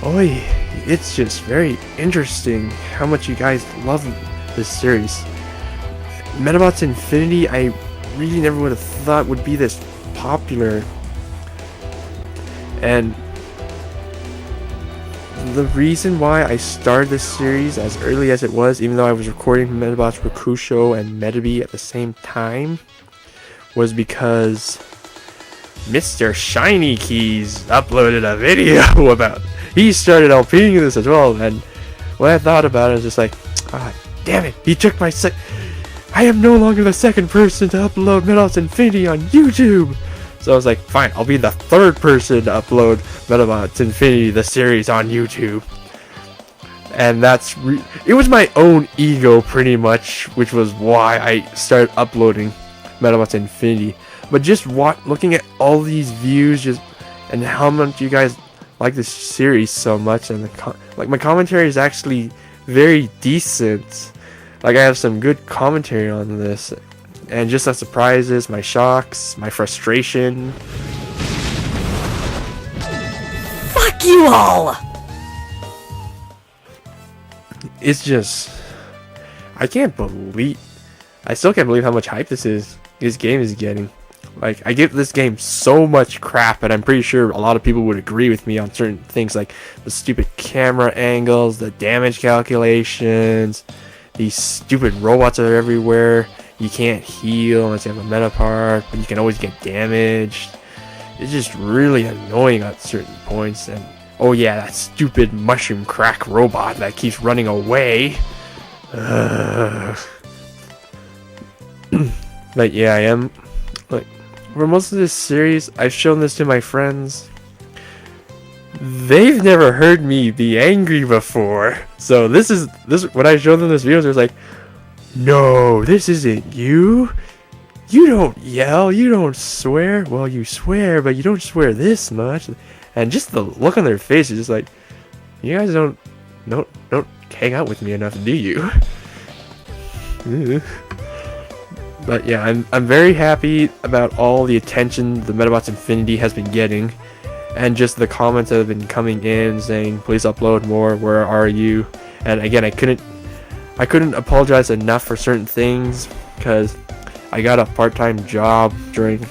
it's just very interesting how much you guys love this series. Metabots Infinity, I really never would have thought would be this popular. And the reason why I started this series as early as it was, even though I was recording Metabots Rakusho and Metabee at the same time, was because Mr. Shiny Keys uploaded a video about, he started LPing this as well, and when I thought about it, I was just like, damn it, he took my I am no longer the second person to upload Metabots Infinity on YouTube. So I was like, fine, I'll be the third person to upload Metabots Infinity, the series, on YouTube. And that's it was my own ego, pretty much, which was why I started uploading Metabots Infinity. But just looking at all these views, and how much you guys like this series so much, and like my commentary is actually very decent. Like, I have some good commentary on this. And just the surprises, my shocks, my frustration. Fuck you all! It's just, I still can't believe how much hype this game is getting. Like, I give this game so much crap, and I'm pretty sure a lot of people would agree with me on certain things, like the stupid camera angles, the damage calculations, these stupid robots that are everywhere. You can't heal unless you have a Metapart, but you can always get damaged. It's just really annoying at certain points. And oh yeah, that stupid mushroom crack robot that keeps running away. But yeah, I am, like, for most of this series, I've shown this to my friends. They've never heard me be angry before. So this when I showed them this video, they're like, no, this isn't you. You don't yell, you don't swear. Well, you swear, but you don't swear this much. And just the look on their face is just like, you guys don't hang out with me enough, do you? But yeah, I'm very happy about all the attention the Metabots Infinity has been getting, and just the comments that have been coming in saying, please upload more, where are you? And again, I couldn't apologize enough for certain things, because I got a part-time job during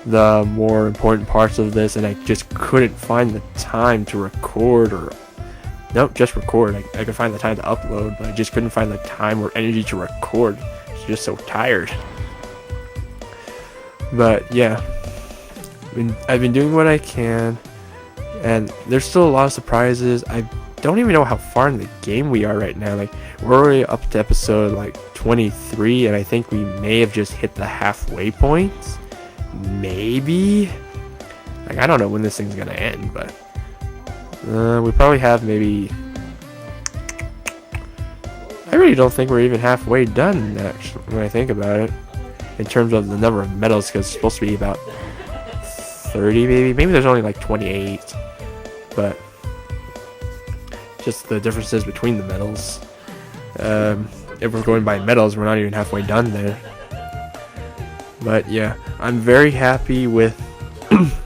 the more important parts of this, and I just couldn't find the time to record, or nope, just record. I could find the time to upload, but I just couldn't find the time or energy to record. I was just so tired. But yeah, I've been doing what I can, and there's still a lot of surprises. I don't even know how far in the game we are right now. Like, we're already up to episode like 23, and I think we may have just hit the halfway point. Maybe. Like, I don't know when this thing's gonna end, but we probably have maybe. I really don't think we're even halfway done, actually, when I think about it, in terms of the number of medals, because it's supposed to be about 30, maybe there's only like 28, but just the differences between the medals. If we're going by medals, we're not even halfway done there. But yeah, I'm very happy with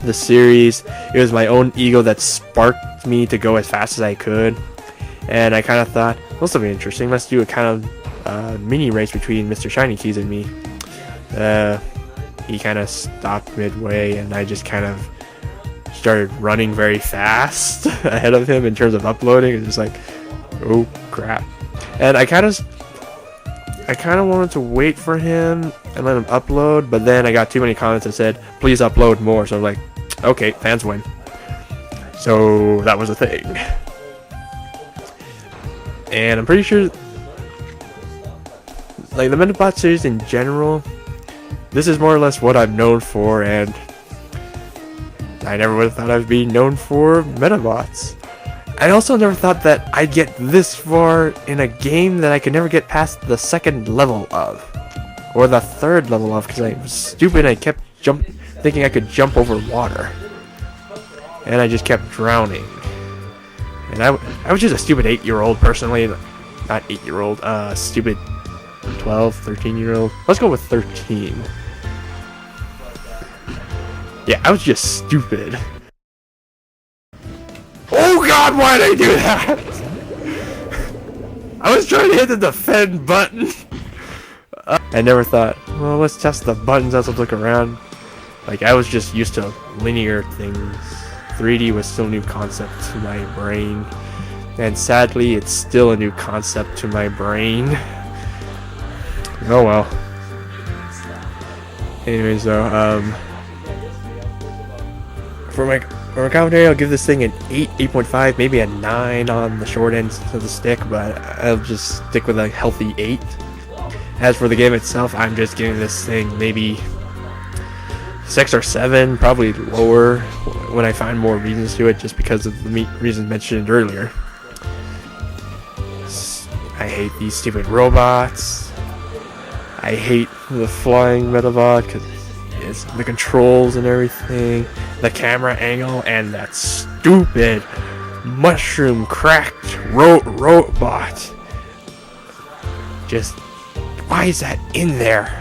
the series. It was my own ego that sparked me to go as fast as I could, and I kind of thought, well, this will be interesting. Let's do a kind of mini race between Mr. Shiny Keys and me. He kind of stopped midway, and I just kind of started running very fast ahead of him in terms of uploading. It's just like, oh crap. And I kind of wanted to wait for him and let him upload, but then I got too many comments that said, please upload more. So I'm like, okay, fans win. So that was a thing. And I'm pretty sure, like, the Metapod series in general, this is more or less what I'm known for, and I never would have thought I'd be known for Metabots. I also never thought that I'd get this far in a game that I could never get past the second level of, or the third level of, because I was stupid and I kept thinking I could jump over water, and I just kept drowning. And I was just a stupid 8-year-old personally, not 8-year-old, stupid 12, 13-year-old. Let's go with 13. Yeah, I was just stupid. Oh god, why did I do that? I was trying to hit the defend button. I never thought, well, let's test the buttons as I look around. Like, I was just used to linear things. 3D was still a new concept to my brain. And sadly, it's still a new concept to my brain. Oh well. Anyways, though, for my commentary, I'll give this thing an 8, 8.5, maybe a 9 on the short end of the stick, but I'll just stick with a healthy 8. As for the game itself, I'm just giving this thing maybe 6 or 7, probably lower when I find more reasons to it, just because of the reasons mentioned earlier. I hate these stupid robots. I hate the flying Metabot because it's the controls and everything, the camera angle, and that stupid mushroom cracked robot. Just, why is that in there?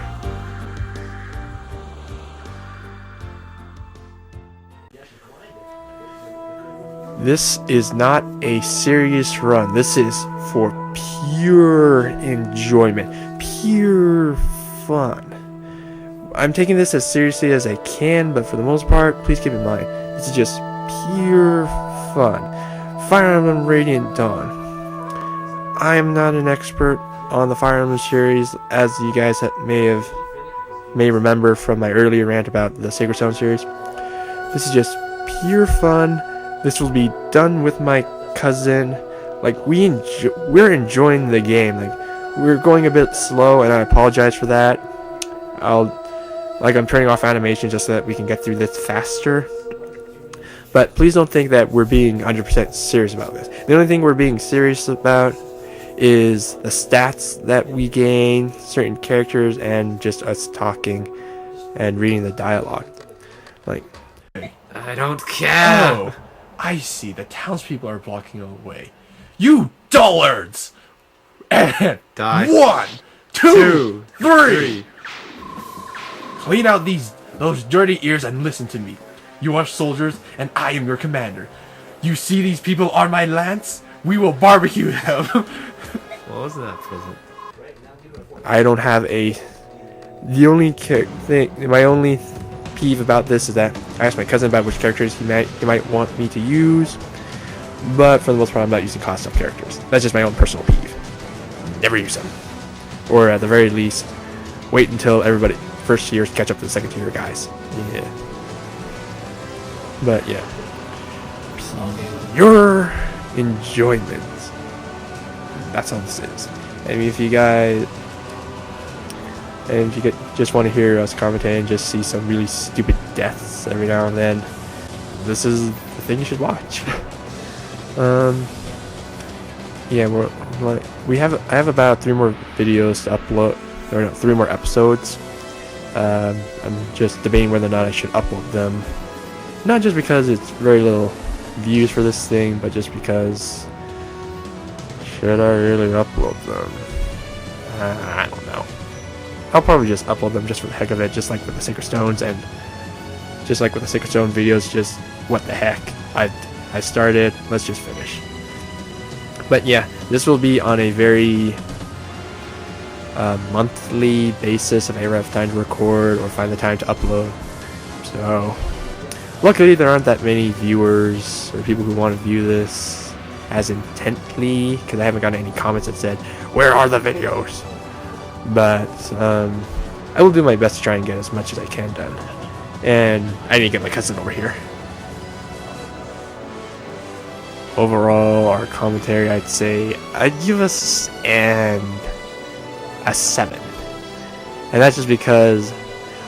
This is not a serious run. This is for pure enjoyment, pure fun. I'm taking this as seriously as I can, but for the most part, please keep in mind, this is just pure fun. Fire Emblem Radiant Dawn. I am not an expert on the Fire Emblem series, as you guys may remember from my earlier rant about the Sacred Stone series. This is just pure fun. This will be done with my cousin. Like, we're enjoying the game. Like, we're going a bit slow, and I apologize for that. I'm turning off animation just so that we can get through this faster. But please don't think that we're being 100% serious about this. The only thing we're being serious about is the stats that we gain, certain characters, and just us talking and reading the dialogue. Like, I don't care. Oh, I see. The townspeople are blocking our way. You dullards! And Die. 1, 2, 3. Clean out those dirty ears and listen to me. You are soldiers, and I am your commander. You see these people on my lance? We will barbecue them. What was that present? I don't have a. The only thing, my only peeve about this is that I asked my cousin about which characters he might want me to use, but for the most part, I'm not using cost up characters. That's just my own personal peeve. Never use them, or at the very least, wait until everybody first tiers catch up to the second tier guys. Yeah. But yeah, your enjoyment. That's all this is. And if you guys, just want to hear us commentate and just see some really stupid deaths every now and then, this is the thing you should watch. Yeah, I have about 3 more videos to upload, or no, 3 more episodes. I'm just debating whether or not I should upload them. Not just because it's very little views for this thing, but just because, should I really upload them? I don't know. I'll probably just upload them just for the heck of it, just like with the Sacred Stones, and just like with the Sacred Stone videos, just what the heck. I started, let's just finish. But yeah, this will be on a very monthly basis if I ever have time to record or find the time to upload. So luckily there aren't that many viewers or people who want to view this as intently, because I haven't gotten any comments that said, where are the videos? But I will do my best to try and get as much as I can done. And I need to get my cousin over here. Overall, our commentary, I'd say I'd give us a 7. And that's just because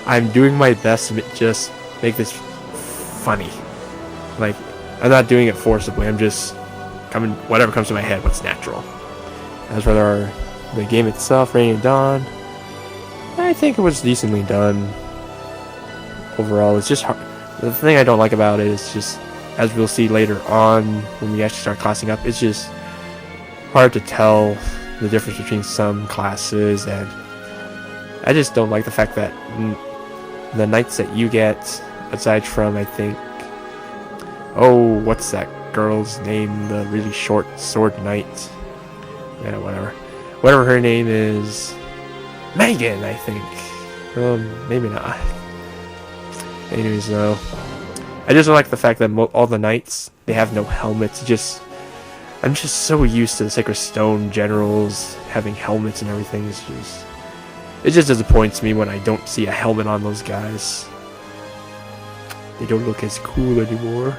I'm doing my best to just make this funny. Like, I'm not doing it forcibly, I'm just whatever comes to my head, what's natural. As for the game itself, Raining Dawn, I think it was decently done. Overall, it's just hard. The thing I don't like about it is just, as we'll see later on when we actually start classing up, it's just hard to tell the difference between some classes, and I just don't like the fact that the knights that you get, aside from, I think, oh, what's that girl's name, the really short sword knight, yeah, whatever her name is, Megan, I think, maybe not. Anyways, though, I just don't like the fact that all the knights, they have no helmets. I'm just so used to the Sacred Stone generals having helmets and everything. It just disappoints me when I don't see a helmet on those guys. They don't look as cool anymore.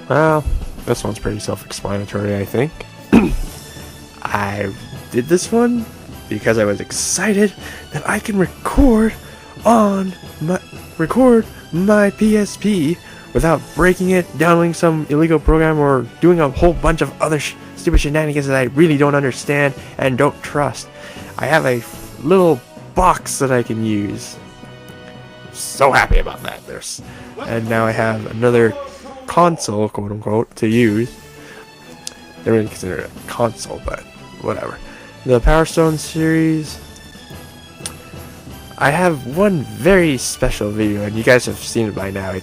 Well, this one's pretty self-explanatory, I think. I did this one because I was excited that I can record my PSP without breaking it, downloading some illegal program, or doing a whole bunch of other stupid shenanigans that I really don't understand and don't trust. I have a little box that I can use. I'm so happy about that. And now I have another console, quote unquote, to use. They don't really consider it a console, but whatever. The Power Stone series, I have one very special video, and you guys have seen it by now.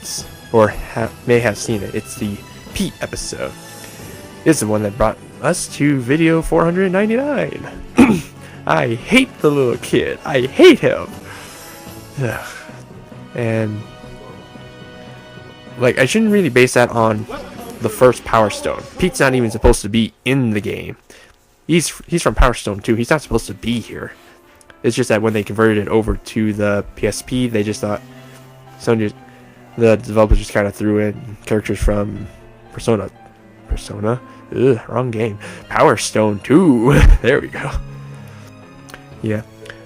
May have seen it. It's the Pete episode. It's the one that brought us to video 499. I hate the little kid. I hate him. And like, I shouldn't really base that on the first Power Stone. Pete's not even supposed to be in the game. He's from Power Stone 2. He's not supposed to be here. It's just that when they converted it over to the PSP, they just thought the developers just kind of threw in characters from Persona. Ugh, wrong game. Power Stone 2. There we go. Yeah.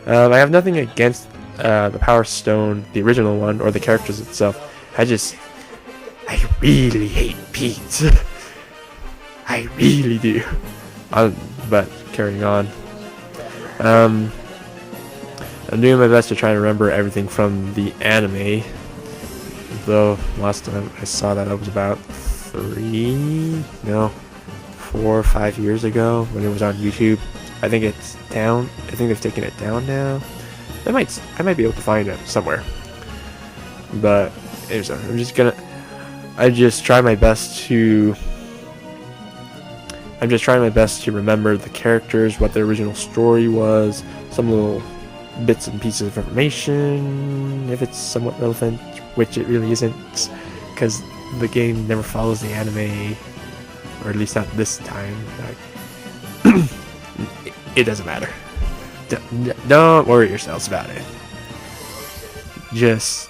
I have nothing against the Power Stone, the original one, or the characters itself. I really hate Pete. I really do. But carrying on. I'm doing my best to try and remember everything from the anime. Though last time I saw that I was about 4 4 or 5 years ago when it was on YouTube. I think it's down. I think they've taken it down now. I might be able to find it somewhere. But anyways, I'm just trying my best to remember the characters, what the original story was, some little bits and pieces of information, if it's somewhat relevant, which it really isn't, because the game never follows the anime, or at least not this time. It doesn't matter. Don't worry yourselves about it. This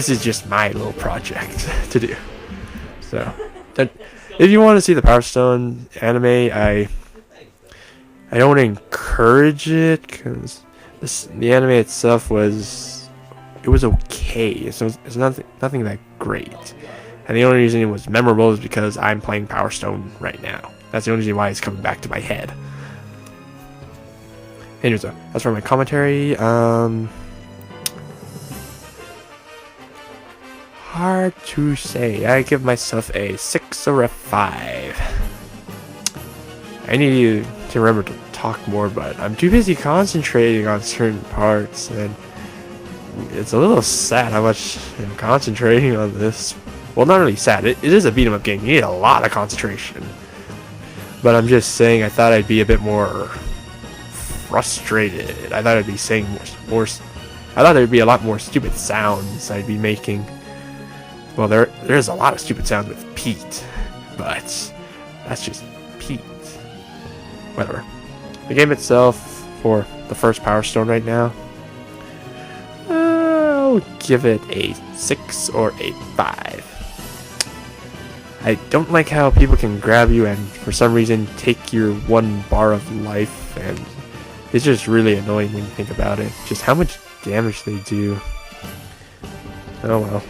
is just my little project to do. So, if you want to see the Power Stone anime, I don't encourage it, because the anime itself was okay. So it's nothing that great. And the only reason it was memorable is because I'm playing Power Stone right now. That's the only reason why it's coming back to my head. Anyways, as for my commentary, hard to say. I give myself a 6 or a 5. I need to remember to talk more, but I'm too busy concentrating on certain parts, and it's a little sad how much I'm concentrating on this. Well, not really sad. It is a beat 'em up game. You need a lot of concentration. But I'm just saying, I thought I'd be a bit more frustrated. I thought I'd be saying more. I thought there'd be a lot more stupid sounds I'd be making. Well, there's a lot of stupid sounds with Pete, but that's just Pete. Whatever. The game itself, for the first Power Stone right now, I'll give it a 6 or a 5. I don't like how people can grab you and for some reason take your 1 bar of life, and it's just really annoying when you think about it. Just how much damage they do. Oh well.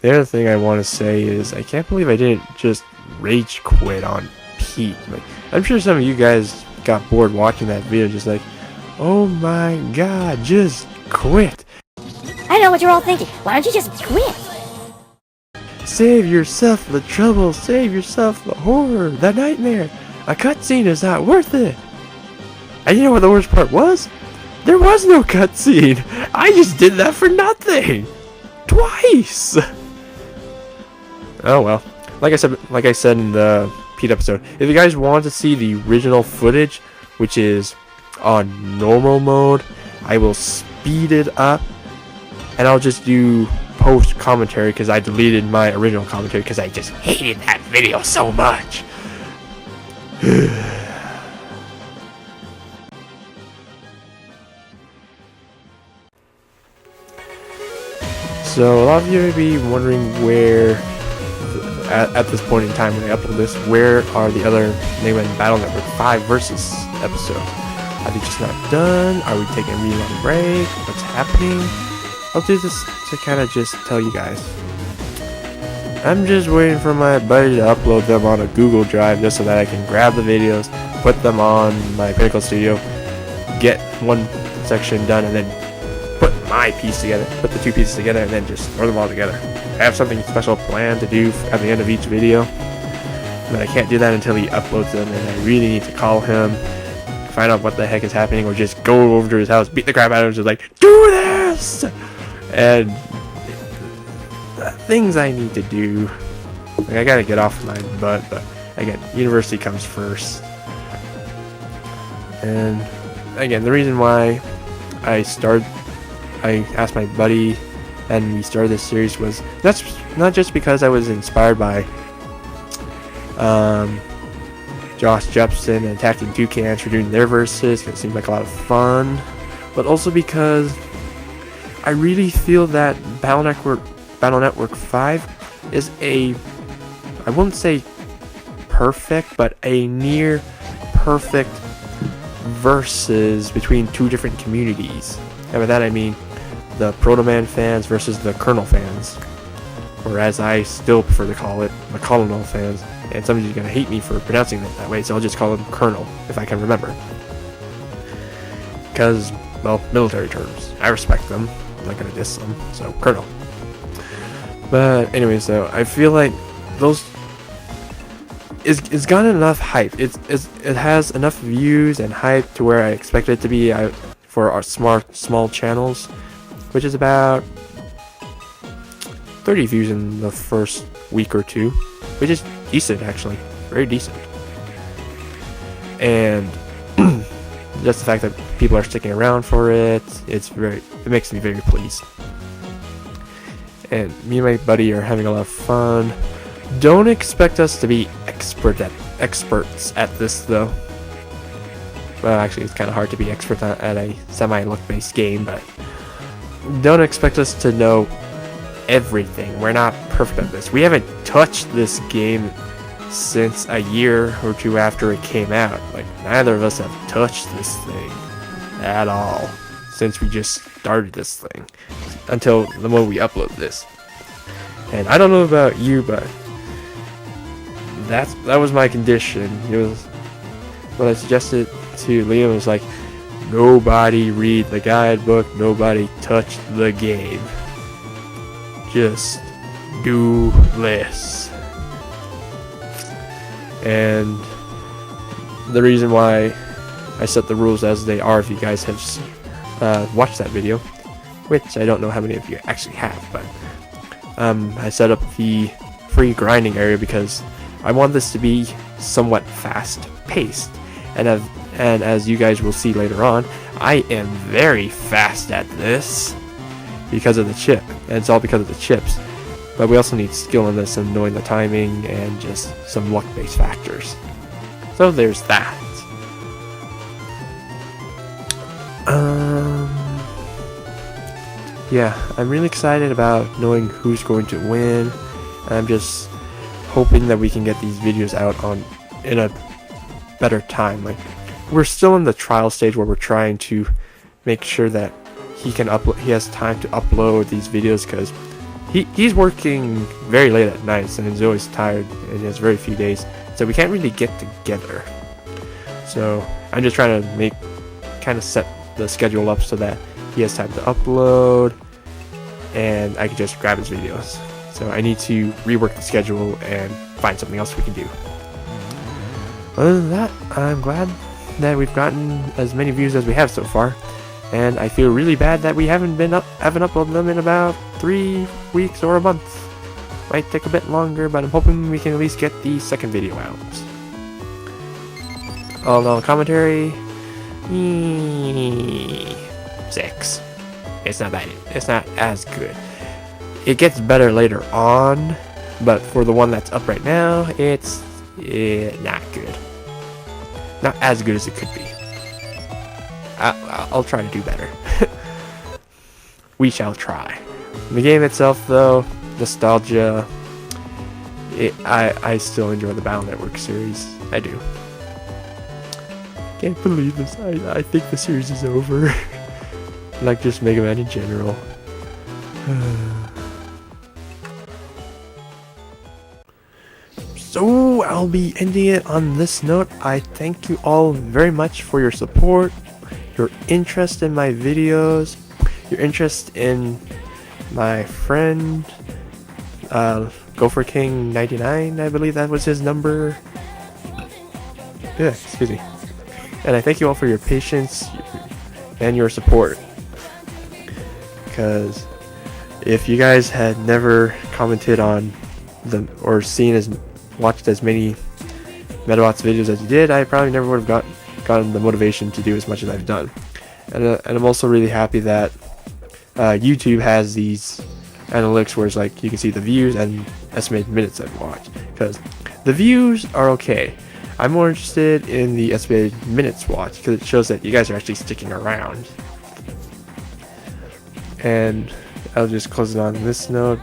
The other thing I want to say is I can't believe I didn't just rage quit on Pete. Like, I'm sure some of you guys got bored watching that video, just like, oh my god, just quit. I know what you're all thinking. Why don't you just quit? Save yourself the trouble, save yourself the horror, the nightmare. A cutscene is not worth it. And you know what the worst part was? There was no cutscene. I just did that for nothing. Twice. Oh well. Like I said in the Pete episode, if you guys want to see the original footage, which is on normal mode, I will speed it up, and I'll just do post commentary because I deleted my original commentary because I just hated that video so much. So a lot of you may be wondering where, at this point in time when I upload this, where are the other Mega Man Battle Network 5 Versus episodes? Are they just not done? Are we taking a really long break? What's happening? I'll do this to kind of just tell you guys. I'm just waiting for my buddy to upload them on a Google Drive just so that I can grab the videos, put them on my Pinnacle Studio, get one section done, and then put my piece together, put the 2 pieces together, and then just throw them all together. I have something special planned to do at the end of each video, but I can't do that until he uploads them, and I really need to call him, find out what the heck is happening, or just go over to his house, beat the crap out of him, just like, do this! And things I need to do. Like, I gotta get off my butt, but again, university comes first. And again, the reason why I asked my buddy and we started this series was that's not just because I was inspired by Josh Jepson and Tactic Toucans for doing their verses, because it seemed like a lot of fun, but also because I really feel that Battle Network 5 is a, I won't say perfect, but a near perfect versus between 2 different communities. And by that I mean the Proto Man fans versus the Colonel fans, or as I still prefer to call it, the Colonel fans. And some of you are going to hate me for pronouncing it that way, so I'll just call them Colonel if I can remember. Because, well, military terms. I respect them. I'm not going to diss them, so Colonel. But anyways, though, I feel like those it's gotten enough hype. It has enough views and hype to where I expect it to be for our small channels, which is about 30 views in the first week or two, which is decent actually, very decent. And just the fact that people are sticking around for it, it makes me very pleased. And me and my buddy are having a lot of fun. Don't expect us to be experts at this though. Well, actually, it's kind of hard to be expert at a semi-luck-based game, but don't expect us to know everything. We're not perfect at this. We haven't touched this game since a year or two after it came out. Like, neither of us have touched this thing at all since we just started this thing until the moment we upload this. And I don't know about you, but that was my condition. It was what I suggested to Liam. Was like, nobody read the guidebook, nobody touch the game, just do this. And the reason why I set the rules as they are, if you guys have watched that video, which I don't know how many of you actually have, but I set up the free grinding area because I want this to be somewhat fast paced, and as you guys will see later on, I am very fast at this because of the chip, and it's all because of the chips. But we also need skill in this and knowing the timing and just some luck-based factors. So there's that. Yeah, I'm really excited about knowing who's going to win. I'm just hoping that we can get these videos out in a better time. Like, we're still in the trial stage where we're trying to make sure that he has time to upload these videos, because he's working very late at nights and he's always tired and he has very few days, so we can't really get together. So I'm just trying to set the schedule up so that he has time to upload and I can just grab his videos. So I need to rework the schedule and find something else we can do. Other than that, I'm glad that we've gotten as many views as we have so far, and I feel really bad that we haven't uploaded them in about 3 weeks or a month. Might take a bit longer, but I'm hoping we can at least get the second video out. All in all, commentary, 6. It's not bad. It's not as good. It gets better later on, but for the one that's up right now, it's not good. Not as good as it could be. I'll try to do better. We shall try. The game itself, though, nostalgia. I still enjoy the Battle Network series. I do. Can't believe this. I think the series is over. Like just Mega Man in general. So I'll be ending it on this note. I thank you all very much for your support, your interest in my videos, your interest in my friend Gopher King 99, I believe that was his number. Yeah, excuse me. And I thank you all for your patience and your support, because if you guys had never commented on them or watched as many Medabots videos as you did, I probably never would have gotten the motivation to do as much as I've done. And I'm also really happy that YouTube has these analytics where it's like you can see the views and estimated minutes I've watched, because the views are okay. I'm more interested in the estimated minutes watched because it shows that you guys are actually sticking around. And I'll just close it on this note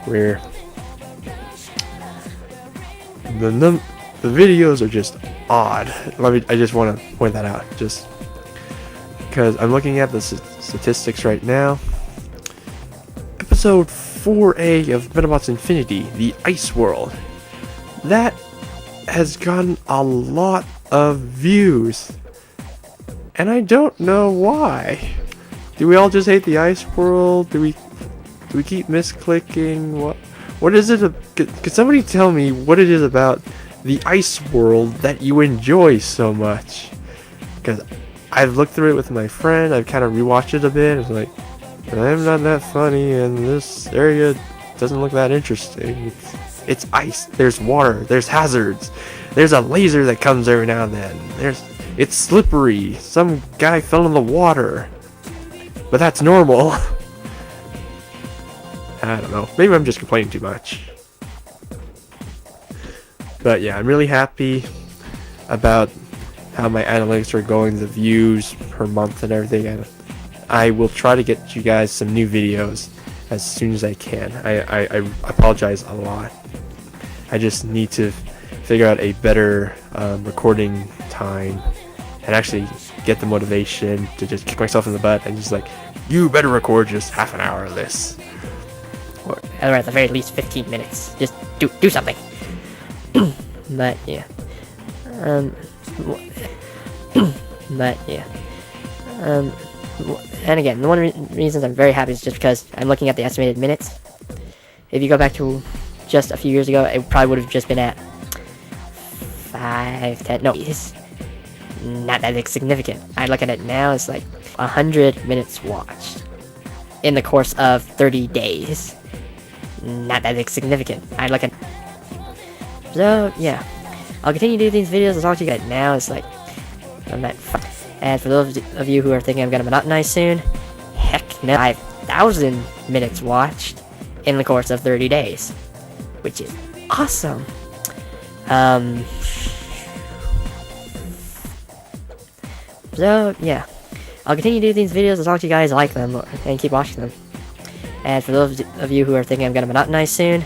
where the videos are just odd. I just want to point that out, just because I'm looking at the statistics right now. Episode 4A of Medabots Infinity, the Ice World, that has gotten a lot of views, and I don't know why. Do we all just hate the Ice World? Do we keep misclicking? What is it? Could somebody tell me what it is about the Ice World that you enjoy so much. Because I've looked through it with my friend, I've kind of rewatched it a bit, it's like, I'm not that funny, and this area doesn't look that interesting. It's ice, there's water, there's hazards, there's a laser that comes every now and then, it's slippery, some guy fell in the water, but that's normal. I don't know, maybe I'm just complaining too much. But yeah, I'm really happy about how my analytics are going, the views per month and everything, and I will try to get you guys some new videos as soon as I can. I apologize a lot. I just need to figure out a better recording time and actually get the motivation to just kick myself in the butt and just like, you better record just half an hour of this. Or at the very least 15 minutes. Just do something. But yeah. But yeah. And again, the one reasons I'm very happy is just because I'm looking at the estimated minutes. If you go back to just a few years ago, it probably would have just been at 5, 10. No, it's not that significant. I look at it now, it's like 100 minutes watched in the course of 30 days. Not that significant. I look at. So yeah, I'll continue to do these videos as long as you get it now. It's like I'm at. And for those of you who are thinking I'm gonna monotonize soon, heck no. 5,000 minutes watched in the course of 30 days, which is awesome. So yeah, I'll continue to do these videos as long as you guys like them and keep watching them. And for those of you who are thinking I'm gonna monotonize soon,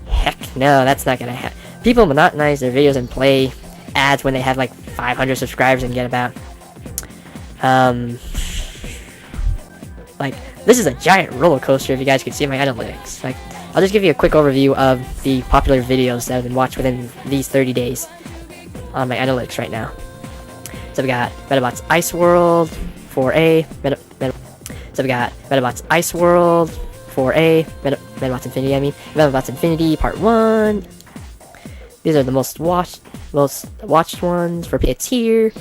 heck no, that's not gonna happen. People monotonize their videos and play ads when they have like 500 subscribers and get about like, this is a giant roller coaster if you guys can see my analytics. Like, I'll just give you a quick overview of the popular videos that have been watched within these 30 days on my analytics right now. So we got Medabots Ice World 4A, so we got Medabots Ice World 4A, Medabots Infinity, Medabots Infinity Part 1. These are the most watched ones for it's here.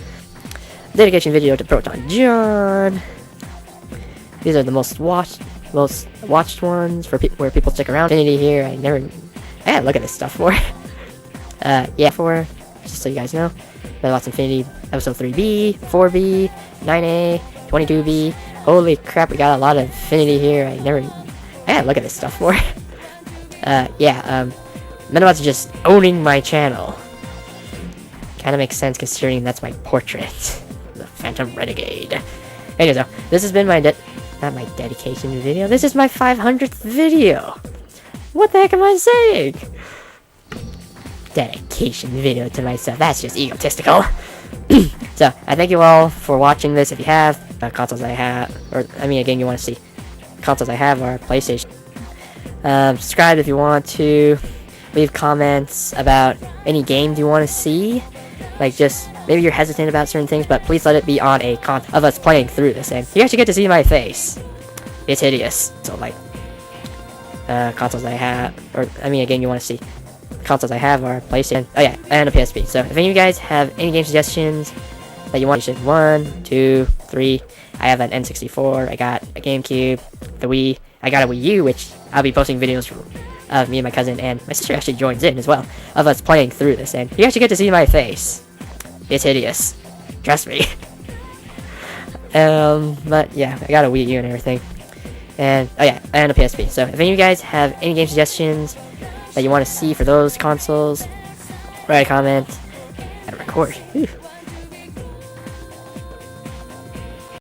Dedication video to Proton John. These are the most watched ones for where people stick around. Infinity here, I gotta look at this stuff more. Yeah, just so you guys know. Medabots Infinity episode 3B, 4B, 9A, 22B. Holy crap, we got a lot of Infinity here. I gotta look at this stuff more. Yeah, Medabots just owning my channel. Kinda makes sense considering that's my portrait. The Phantom Renegade. Anyway, so this has been my not my dedication video. This is my 500th video. What the heck am I saying? Dedication video to myself. That's just egotistical. So I thank you all for watching this. If you have consoles I have, or I mean, again, you want to see consoles I have are PlayStation. Subscribe if you want to. Leave comments about any games you want to see. Like, just maybe you're hesitant about certain things, but please let it be on a of us playing through this, and you actually get to see my face. It's hideous. So like, consoles I have, or I mean, again, you want to see consoles I have are PlayStation. Oh yeah, and a PSP. So if any of you guys have any game suggestions that you want, PlayStation 1, 2, 3. I have an N64. I got a GameCube, the Wii. I got a Wii U, which I'll be posting videos of me and my cousin, and my sister actually joins in as well, of us playing through this, and you actually get to see my face. It's hideous. Trust me. But yeah, I got a Wii U and everything. And, oh yeah, and a PSP. So if any of you guys have any game suggestions that you want to see for those consoles, write a comment, and record. Whew.